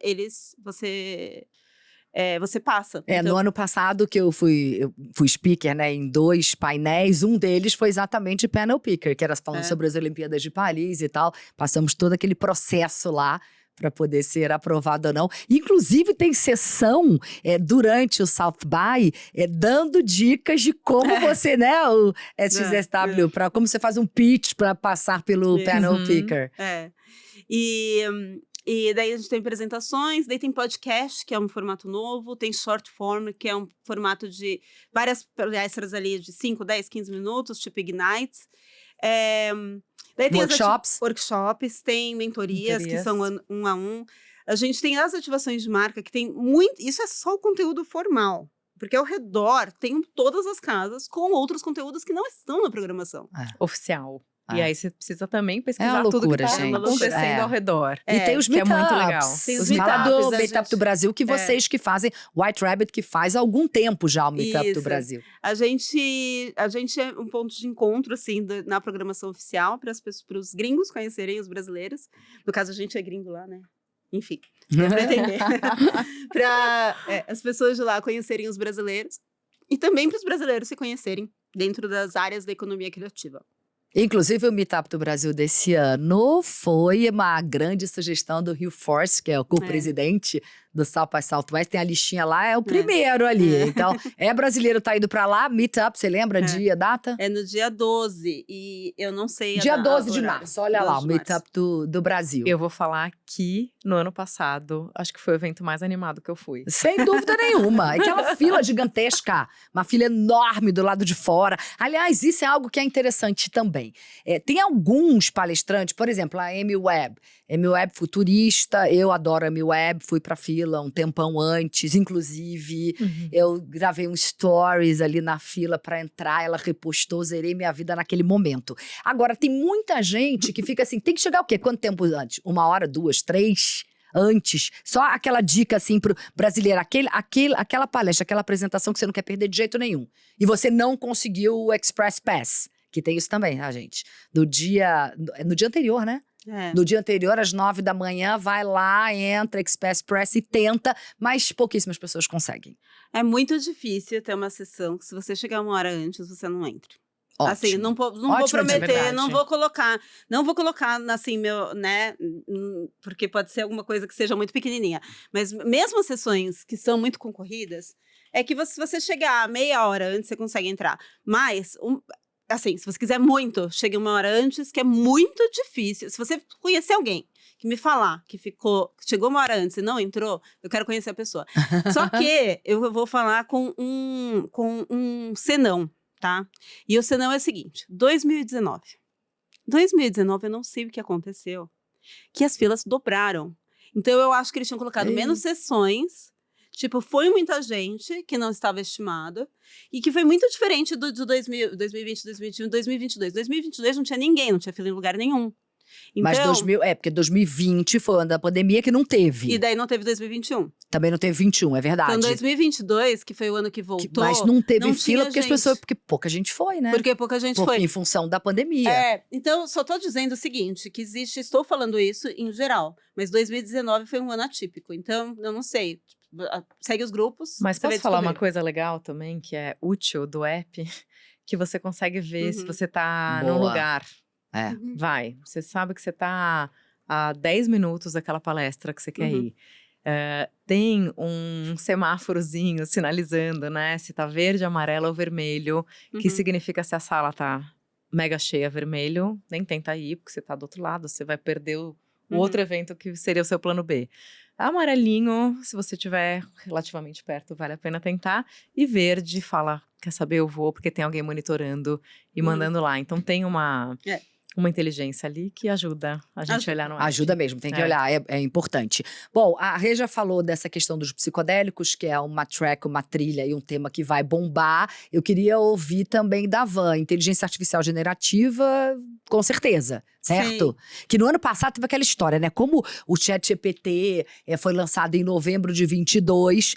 [SPEAKER 2] você passa.
[SPEAKER 1] Então… No ano passado que eu fui speaker, né, em 2 painéis, um deles foi exatamente Panel Picker, que era falando sobre as Olimpíadas de Paris e tal. Passamos todo aquele processo lá para poder ser aprovado ou não. Inclusive, tem sessão durante o South By dando dicas de como você, né, o SXSW, para como você faz um pitch para passar pelo Panel Picker.
[SPEAKER 2] E daí a gente tem apresentações, daí tem podcast, que é um formato novo, tem short form, que é um formato de várias palestras ali de 5, 10, 15 minutos, tipo Ignite. Daí tem workshops, tem mentorias, que são 1 a 1. A gente tem as ativações de marca, que tem muito… Isso é só o conteúdo formal. Porque ao redor tem todas as casas com outros conteúdos que não estão na programação.
[SPEAKER 3] Oficial. E aí você precisa também pesquisar
[SPEAKER 1] loucura,
[SPEAKER 3] tudo que está
[SPEAKER 1] gente.
[SPEAKER 3] acontecendo ao redor.
[SPEAKER 1] E tem os meetups.
[SPEAKER 3] Que é muito legal.
[SPEAKER 2] Tem
[SPEAKER 1] os meetups do Meetup do Brasil, que vocês que fazem, White Rabbit, que faz há algum tempo já o Meetup do Brasil.
[SPEAKER 2] A gente é um ponto de encontro, assim, na programação oficial, para os gringos conhecerem os brasileiros. No caso, a gente é gringo lá, né? Enfim, para entender. Para as pessoas de lá conhecerem os brasileiros. E também para os brasileiros se conhecerem dentro das áreas da economia criativa.
[SPEAKER 1] Inclusive, o Meetup do Brasil desse ano foi uma grande sugestão do Hugh Force, que é o co-presidente do South by Southwest. Tem a listinha lá, é o primeiro ali. Então, brasileiro, tá indo pra lá. Meetup, você lembra? Dia, data?
[SPEAKER 2] É no dia 12, e eu não sei
[SPEAKER 1] Dia 12 de março, olha lá, o Meetup do Brasil.
[SPEAKER 3] Eu vou falar que, no ano passado, acho que foi o evento mais animado que eu fui.
[SPEAKER 1] Sem dúvida nenhuma. Aquela fila gigantesca, uma fila enorme do lado de fora. Aliás, isso é algo que é interessante também. Tem alguns palestrantes, por exemplo, a Amy Webb. Amy Webb futurista, eu adoro a Amy Webb, fui pra fila um tempão antes, inclusive eu gravei um stories ali na fila pra entrar, ela repostou, zerei minha vida naquele momento. Agora, tem muita gente que fica assim, tem que chegar o quê? Quanto tempo antes? 1 hora, 2, 3? antes. Só aquela dica, assim, pro brasileiro. Aquela palestra, aquela apresentação que você não quer perder de jeito nenhum. E você não conseguiu o Express Pass. Que tem isso também, tá, gente? No dia anterior, né? No dia anterior, às 9 da manhã, vai lá, entra, Express Press e tenta, mas pouquíssimas pessoas conseguem.
[SPEAKER 2] É muito difícil ter uma sessão que se você chegar uma hora antes, você não entra.
[SPEAKER 1] Ótimo.
[SPEAKER 2] Assim, não vou
[SPEAKER 1] Ótimo,
[SPEAKER 2] prometer,
[SPEAKER 3] verdade.
[SPEAKER 2] não vou colocar, assim, meu, né, porque pode ser alguma coisa que seja muito pequenininha. Mas mesmo as sessões que são muito concorridas, é que se você chegar meia hora antes, você consegue entrar. Mas, assim, se você quiser muito, chegue uma hora antes, que é muito difícil. Se você conhecer alguém que me falar que chegou uma hora antes e não entrou, eu quero conhecer a pessoa. Só que eu vou falar com um senão, tá? E o senão é o seguinte, 2019 eu não sei o que aconteceu, que as filas dobraram. Então eu acho que eles tinham colocado menos sessões, tipo, foi muita gente que não estava estimado, e que foi muito diferente do 2020, 2021, 2022. 2022 não tinha ninguém, não tinha fila em lugar nenhum. Então,
[SPEAKER 1] Mas porque 2020 foi o ano da pandemia que não teve.
[SPEAKER 2] E daí não teve 2021.
[SPEAKER 1] Também não teve 21, é verdade.
[SPEAKER 2] Então 2022, que foi o ano que voltou,
[SPEAKER 1] Mas não teve
[SPEAKER 2] não
[SPEAKER 1] fila
[SPEAKER 2] tinha
[SPEAKER 1] porque pouca gente foi, né?
[SPEAKER 2] Porque pouca gente
[SPEAKER 1] Porque
[SPEAKER 2] foi.
[SPEAKER 1] em função da pandemia.
[SPEAKER 2] Então, só tô dizendo o seguinte, que estou falando isso em geral, mas 2019 foi um ano atípico, então, eu não sei, segue os grupos.
[SPEAKER 3] Mas
[SPEAKER 2] você vai
[SPEAKER 3] posso falar uma
[SPEAKER 2] descobrir.
[SPEAKER 3] coisa legal também, que é útil do app? Que você consegue ver se você tá num
[SPEAKER 1] Boa.
[SPEAKER 3] lugar.
[SPEAKER 1] É.
[SPEAKER 3] Vai, você sabe que você tá a 10 minutos daquela palestra que você quer ir. Tem um semáforozinho sinalizando, né? Se tá verde, amarelo ou vermelho, que significa se a sala tá mega cheia vermelho, nem tenta ir, porque você tá do outro lado, você vai perder o outro evento que seria o seu plano B. Amarelinho, se você estiver relativamente perto, vale a pena tentar. E verde, fala, quer saber, eu vou, porque tem alguém monitorando e mandando lá. Então tem uma inteligência ali que ajuda a gente a olhar no app.
[SPEAKER 1] Ajuda mesmo, tem que olhar, é importante. Bom, a Rê já falou dessa questão dos psicodélicos, que é uma track, uma trilha e um tema que vai bombar. Eu queria ouvir também da Van, inteligência artificial generativa, com certeza, certo?
[SPEAKER 2] Sim.
[SPEAKER 1] Que no ano passado teve aquela história, né? Como o ChatGPT foi lançado em novembro de 22,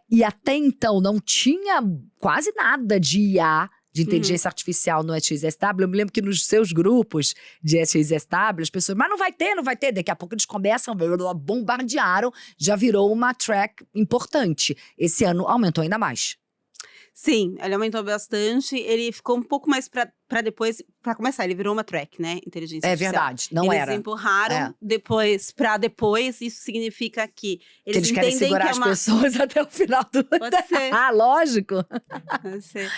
[SPEAKER 1] e até então não tinha quase nada de IA, de inteligência artificial no SXSW. Eu me lembro que nos seus grupos de SXSW, as pessoas, mas não vai ter. Daqui a pouco eles começam, bombardearam, já virou uma track importante. Esse ano aumentou ainda mais.
[SPEAKER 2] Sim, ele aumentou bastante, ele ficou um pouco mais pra depois, pra começar, ele virou uma track, né, inteligência artificial.
[SPEAKER 1] É verdade, não era.
[SPEAKER 2] Eles empurraram depois, isso significa que eles
[SPEAKER 1] querem
[SPEAKER 2] entendem
[SPEAKER 1] segurar
[SPEAKER 2] que é uma...
[SPEAKER 1] as pessoas até o final do...
[SPEAKER 2] Pode ser.
[SPEAKER 1] Ah, lógico.
[SPEAKER 2] Pode ser.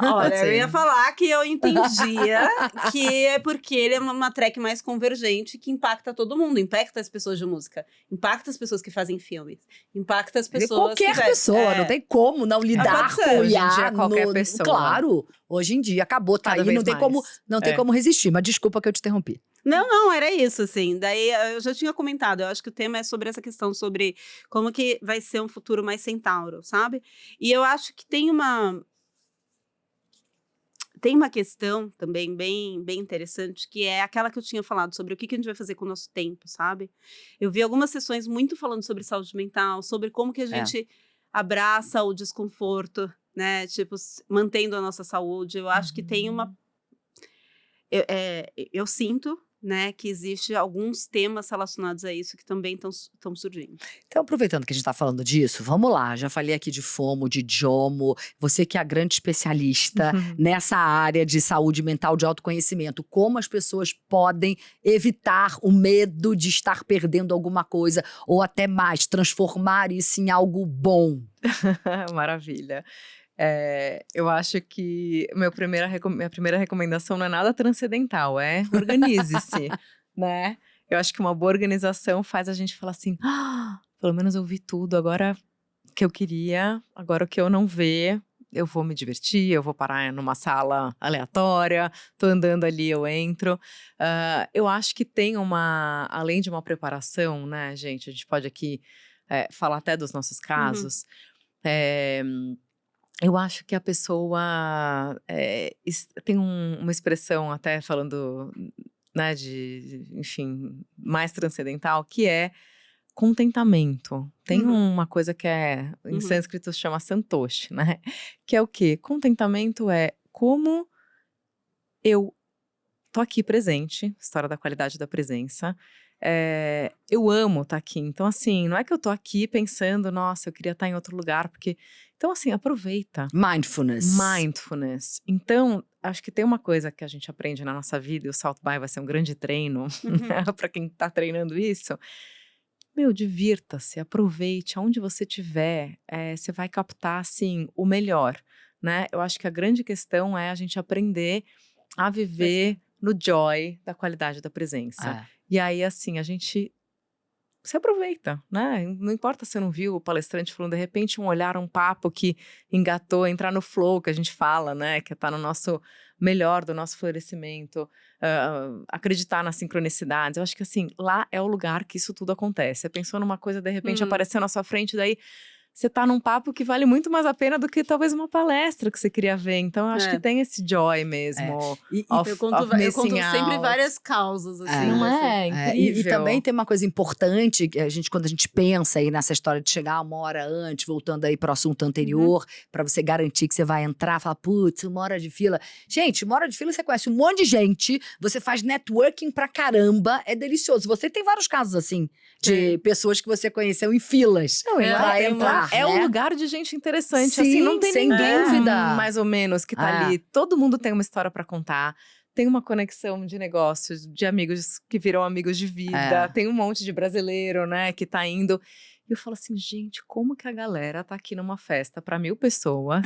[SPEAKER 2] Olha, eu ia falar que eu entendia que é porque ele é uma track mais convergente que impacta todo mundo, impacta as pessoas de música, impacta as pessoas que fazem filmes, impacta as pessoas
[SPEAKER 1] Qualquer pessoa, não tem como não lidar
[SPEAKER 2] pode ser.
[SPEAKER 1] com o
[SPEAKER 3] Hoje em
[SPEAKER 1] IA.
[SPEAKER 3] dia, qualquer pessoa.
[SPEAKER 1] Claro, hoje em dia acabou, tá
[SPEAKER 3] Cada
[SPEAKER 1] aí, não
[SPEAKER 3] vez
[SPEAKER 1] tem
[SPEAKER 3] mais.
[SPEAKER 1] como resistir. Mas desculpa que eu te interrompi.
[SPEAKER 2] Não, era isso, assim. Daí eu já tinha comentado, eu acho que o tema é sobre essa questão, sobre como que vai ser um futuro mais centauro, sabe? E eu acho que tem uma questão também bem interessante, que é aquela que eu tinha falado sobre o que a gente vai fazer com o nosso tempo, sabe? Eu vi algumas sessões muito falando sobre saúde mental, sobre como que a gente abraça o desconforto, né? Tipo, mantendo a nossa saúde. Eu acho que tem uma... Eu sinto, né, que existe alguns temas relacionados a isso que também estão surgindo.
[SPEAKER 1] Então, aproveitando que a gente tá falando disso, vamos lá. Já falei aqui de FOMO, de JOMO. Você que é a grande especialista nessa área de saúde mental, de autoconhecimento. Como as pessoas podem evitar o medo de estar perdendo alguma coisa, ou até mais, transformar isso em algo bom.
[SPEAKER 3] Maravilha. Eu acho que minha primeira recomendação não é nada transcendental, organize-se, né? Eu acho que uma boa organização faz a gente falar assim, pelo menos eu vi tudo, agora que eu queria, agora o que eu não ver, eu vou me divertir, eu vou parar numa sala aleatória, tô andando ali, eu entro. Eu acho que tem além de uma preparação, né, gente, a gente pode aqui falar até dos nossos casos, eu acho que a pessoa tem uma expressão até falando, né, enfim, mais transcendental, que é contentamento. Tem uma coisa que em
[SPEAKER 2] Uhum.
[SPEAKER 3] sânscrito chama santoshi, né? Que é o quê? Contentamento é como eu tô aqui presente, história da qualidade da presença. Eu amo estar aqui. Então, assim, não é que eu tô aqui pensando, nossa, eu queria estar em outro lugar, porque. Então, assim, aproveita. Mindfulness. Então, acho que tem uma coisa que a gente aprende na nossa vida, e o South by vai ser um grande treino para quem tá treinando isso. Divirta-se, aproveite, aonde você estiver, você vai captar, assim, o melhor, né? Eu acho que a grande questão é a gente aprender a viver no joy da qualidade da presença. E aí, assim, a gente se aproveita, né? Não importa se você não viu o palestrante falando, de repente, um olhar, um papo que engatou, entrar no flow, que a gente fala, né? Que tá no nosso melhor, do nosso florescimento, acreditar nas sincronicidades. Eu acho que, assim, lá é o lugar que isso tudo acontece. Você pensou numa coisa, de repente, apareceu na sua frente, daí você tá num papo que vale muito mais a pena do que talvez uma palestra que você queria ver. Então, eu acho que tem esse joy mesmo.
[SPEAKER 2] Eu conto sempre várias causas, assim.
[SPEAKER 3] Não é? Incrível.
[SPEAKER 1] E também tem uma coisa importante, que quando a gente pensa aí nessa história de chegar uma hora antes, voltando aí pro assunto anterior, pra você garantir que você vai entrar, falar, putz, uma hora de fila. Gente, uma hora de fila você conhece um monte de gente, você faz networking pra caramba, é delicioso. Você tem vários casos, assim, de pessoas que você conheceu em filas pra entrar.
[SPEAKER 3] É um lugar de gente interessante,
[SPEAKER 1] Sim,
[SPEAKER 3] assim, não tem
[SPEAKER 1] sem dúvida.
[SPEAKER 3] mais ou menos, que tá ali. Todo mundo tem uma história pra contar. Tem uma conexão de negócios, de amigos que viram amigos de vida. Tem um monte de brasileiro, né, que tá indo. E eu falo assim, gente, como que a galera tá aqui numa festa pra 1.000 pessoas?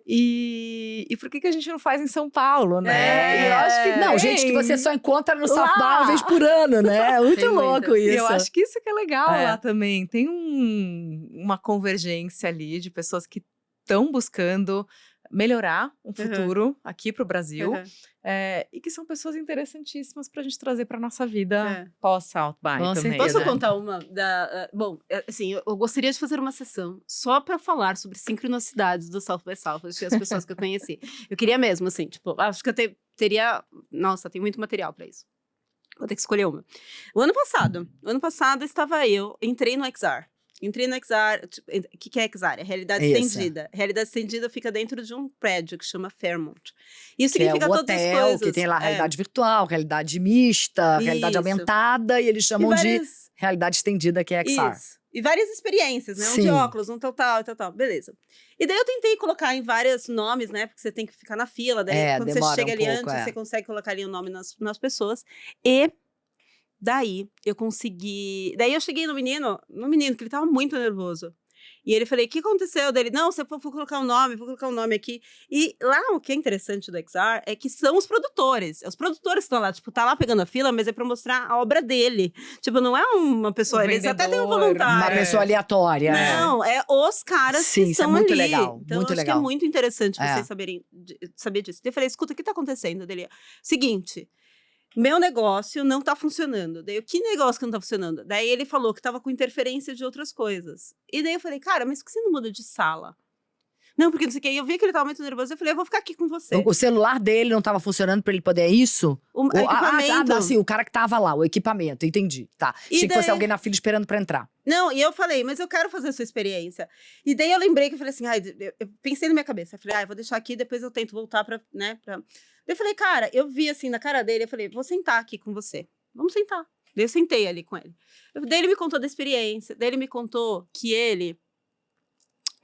[SPEAKER 3] E por que a gente não faz em São Paulo, né?
[SPEAKER 1] Eu acho que não, gente que você só encontra no South by uma vez por ano, né? É muito louco isso.
[SPEAKER 3] E eu acho que isso que é legal lá também. Tem uma convergência ali de pessoas que estão buscando melhorar um futuro aqui pro Brasil. E que são pessoas interessantíssimas pra gente trazer pra nossa vida pós-South by também.
[SPEAKER 2] Posso contar uma? Bom, assim, eu gostaria de fazer uma sessão só pra falar sobre sincronicidades do South by Southwest e as pessoas que eu conheci. Eu queria mesmo, assim, tipo, acho que eu teria... Nossa, tem muito material pra isso. Vou ter que escolher uma. O ano passado estava entrei no XR. Entrei no XR, o que é XR? É realidade estendida. Realidade estendida fica dentro de um prédio que chama Fairmont. Isso significa todas as coisas.
[SPEAKER 1] Que tem lá realidade virtual, realidade mista, realidade aumentada, e eles chamam de realidade estendida, que é XR.
[SPEAKER 2] Isso. E várias experiências, né? Um de óculos, um tal. Beleza. E daí eu tentei colocar em vários nomes, né? Porque você tem que ficar na fila. Daí quando você chega ali antes, você consegue colocar ali o nome nas pessoas. E daí eu consegui... Daí eu cheguei no menino, que ele tava muito nervoso. E ele falei, o que aconteceu? Dele, não, você vou colocar um nome aqui. E lá, o que é interessante do XR é que são os produtores. Os produtores estão lá, tipo, tá lá pegando a fila, mas é pra mostrar a obra dele. Tipo, não é uma pessoa, eles até têm um voluntário.
[SPEAKER 1] Uma pessoa aleatória.
[SPEAKER 2] Não, é os caras que estão
[SPEAKER 1] muito
[SPEAKER 2] ali.
[SPEAKER 1] Legal,
[SPEAKER 2] então,
[SPEAKER 1] muito
[SPEAKER 2] eu acho
[SPEAKER 1] legal.
[SPEAKER 2] que é muito interessante vocês saber disso. Eu falei, escuta, o que tá acontecendo? Dele, seguinte... Meu negócio não tá funcionando. Daí, que negócio que não tá funcionando? Daí ele falou que tava com interferência de outras coisas. E daí eu falei, cara, mas por que você não muda de sala? Não, porque não sei o que. E eu vi que ele tava muito nervoso. Eu falei, eu vou ficar aqui com você.
[SPEAKER 1] O celular dele não tava funcionando pra ele poder, é isso?
[SPEAKER 2] O equipamento.
[SPEAKER 1] Sim, o cara que tava lá, o equipamento, entendi. Tá. Achei que fosse alguém na fila esperando pra entrar.
[SPEAKER 2] Não, e eu falei, mas eu quero fazer a sua experiência. E daí eu lembrei que eu falei assim, eu pensei na minha cabeça. Eu falei, eu vou deixar aqui, depois eu tento voltar pra. Eu falei, cara, eu vi assim na cara dele, eu falei, vou sentar aqui com você. Vamos sentar. Daí eu sentei ali com ele. Daí ele me contou da experiência, daí ele me contou que ele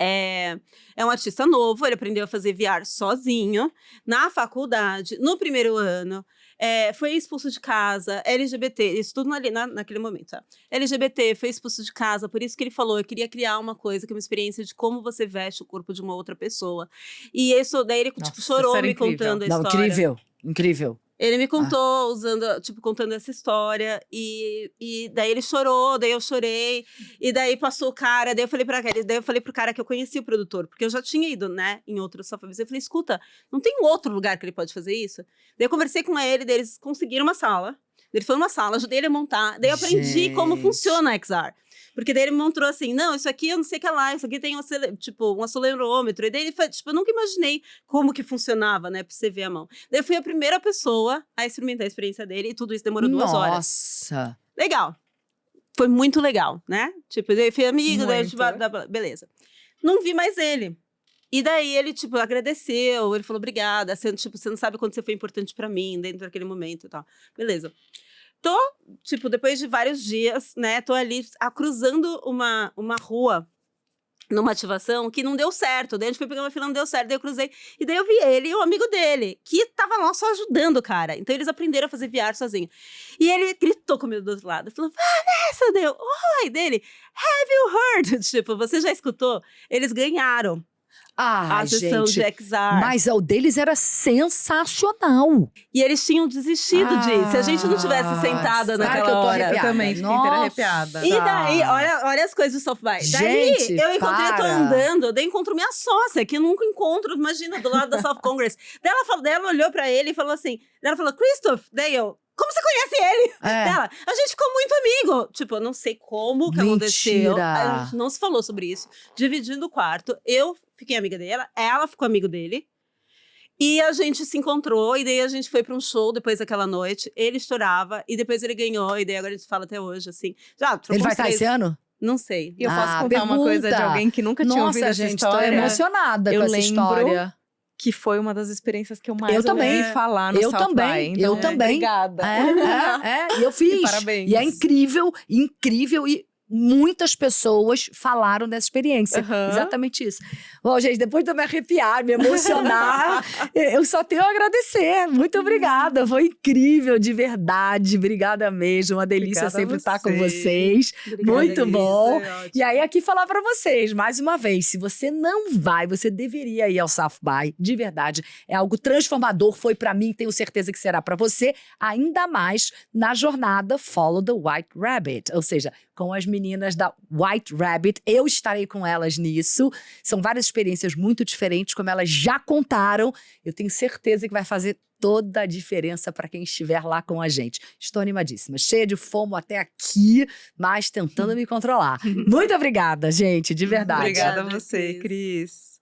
[SPEAKER 2] é um artista novo, ele aprendeu a fazer VR sozinho, na faculdade, no primeiro ano, foi expulso de casa, LGBT, isso tudo naquele momento, tá? LGBT, foi expulso de casa, por isso que ele falou, eu queria criar uma coisa, que é uma experiência de como você veste o corpo de uma outra pessoa. E isso, daí ele chorou me contando a história.
[SPEAKER 1] Incrível.
[SPEAKER 2] Ele me contou, contando essa história, e daí ele chorou, daí eu chorei, e daí passou o cara, daí eu falei pro cara que eu conhecia o produtor, porque eu já tinha ido, né, em outros softwares. Eu falei, escuta, não tem outro lugar que ele pode fazer isso? Daí eu conversei com ele, daí eles conseguiram uma sala, ele foi numa sala, ajudei ele a montar, daí eu aprendi como funciona a XR. Porque daí ele me mostrou assim, não, isso aqui eu não sei o que lá, isso aqui tem um acelerômetro. E daí ele foi, eu nunca imaginei como que funcionava, né, pra você ver a mão. Daí eu fui a primeira pessoa a experimentar a experiência dele e tudo isso demorou 2 horas.
[SPEAKER 1] Nossa!
[SPEAKER 2] Legal. foi muito legal, né? Tipo, ele foi amigo, daí,
[SPEAKER 3] Muito.
[SPEAKER 2] tipo, beleza. Não vi mais ele. E daí ele, tipo, agradeceu, ele falou, obrigada, você, tipo, você não sabe quanto você foi importante pra mim dentro daquele momento e tal. Beleza. Tô, tipo, depois de vários dias, né, tô ali cruzando uma rua numa ativação que não deu certo. Daí a gente foi pegar uma fila, não deu certo. Daí eu cruzei. E daí eu vi ele e o amigo dele, que tava lá só ajudando o cara. Então eles aprenderam a fazer VR sozinho. E ele gritou comigo do outro lado. Falou, Vanessa, deu. Oi, dele. Have you heard? Tipo, você já escutou? Eles ganharam
[SPEAKER 1] Ai,
[SPEAKER 2] a sessão
[SPEAKER 1] gente.
[SPEAKER 2] de XR.
[SPEAKER 1] Mas o deles era sensacional.
[SPEAKER 2] E eles tinham desistido de. Se a gente não tivesse sentada
[SPEAKER 1] Sabe que eu
[SPEAKER 2] naquela
[SPEAKER 1] tô
[SPEAKER 2] hora.
[SPEAKER 1] arrepiada?
[SPEAKER 3] Eu também fiquei
[SPEAKER 1] Nossa.
[SPEAKER 3] inteira arrepiada.
[SPEAKER 2] E daí, olha as coisas do South by.
[SPEAKER 1] Gente,
[SPEAKER 2] Daí, eu encontrei, eu tô
[SPEAKER 1] para.
[SPEAKER 2] andando, daí encontro minha sócia, que eu nunca encontro, imagina, do lado da South Congress. Daí ela olhou pra ele e falou assim, daí ela falou, Christoph, daí eu, como você conhece ele?
[SPEAKER 1] É.
[SPEAKER 2] Dela, a gente ficou muito amigo. Tipo, eu não sei como que aconteceu.
[SPEAKER 1] Mentira.
[SPEAKER 2] A gente não se falou sobre isso. Dividindo o quarto, eu fiquei amiga dela, ela ficou amigo dele. E a gente se encontrou, e daí a gente foi pra um show depois daquela noite. Ele estourava, e depois ele ganhou, e daí agora a gente fala até hoje, assim. Já, trocou
[SPEAKER 1] Ele vai
[SPEAKER 2] uns
[SPEAKER 1] estar
[SPEAKER 2] três-
[SPEAKER 1] esse ano?
[SPEAKER 2] Não sei.
[SPEAKER 3] E eu posso
[SPEAKER 1] Ah,
[SPEAKER 3] contar uma coisa de
[SPEAKER 1] pergunta.
[SPEAKER 3] alguém que nunca tinha ouvido
[SPEAKER 1] Nossa,
[SPEAKER 3] essa
[SPEAKER 1] gente,
[SPEAKER 3] história?
[SPEAKER 1] tô emocionada
[SPEAKER 3] Eu
[SPEAKER 1] com essa
[SPEAKER 3] lembro
[SPEAKER 1] história.
[SPEAKER 3] Que foi uma das experiências que eu mais
[SPEAKER 1] Eu também.
[SPEAKER 3] ouvi falar no
[SPEAKER 1] Eu
[SPEAKER 3] South
[SPEAKER 1] também,
[SPEAKER 3] by.
[SPEAKER 1] eu
[SPEAKER 3] Então,
[SPEAKER 1] também.
[SPEAKER 3] Obrigada.
[SPEAKER 1] E eu fiz.
[SPEAKER 3] E parabéns.
[SPEAKER 1] E é incrível, incrível. E muitas pessoas falaram dessa experiência.
[SPEAKER 3] Aham.
[SPEAKER 1] Exatamente isso. Bom, gente, depois de eu me arrepiar, me emocionar, eu só tenho a agradecer. Muito obrigada. Foi incrível, de verdade. Obrigada mesmo. Uma delícia
[SPEAKER 3] Obrigada a
[SPEAKER 1] sempre estar com
[SPEAKER 3] vocês.
[SPEAKER 1] vocês.
[SPEAKER 2] Obrigada,
[SPEAKER 1] Muito
[SPEAKER 2] Liz.
[SPEAKER 1] bom.
[SPEAKER 2] É ótimo.
[SPEAKER 1] E aí, aqui falar pra vocês, mais uma vez, se você não vai, você deveria ir ao South by, de verdade. É algo transformador, foi pra mim, tenho certeza que será pra você, ainda mais na jornada Follow the White Rabbit, ou seja, com as meninas da White Rabbit, eu estarei com elas nisso. São várias experiências muito diferentes, como elas já contaram. Eu tenho certeza que vai fazer toda a diferença para quem estiver lá com a gente. Estou animadíssima, cheia de fomo até aqui, mas tentando me controlar. Muito obrigada, gente, de verdade.
[SPEAKER 3] Obrigada a
[SPEAKER 2] Obrigada,
[SPEAKER 3] você,
[SPEAKER 2] Cris.
[SPEAKER 3] Cris.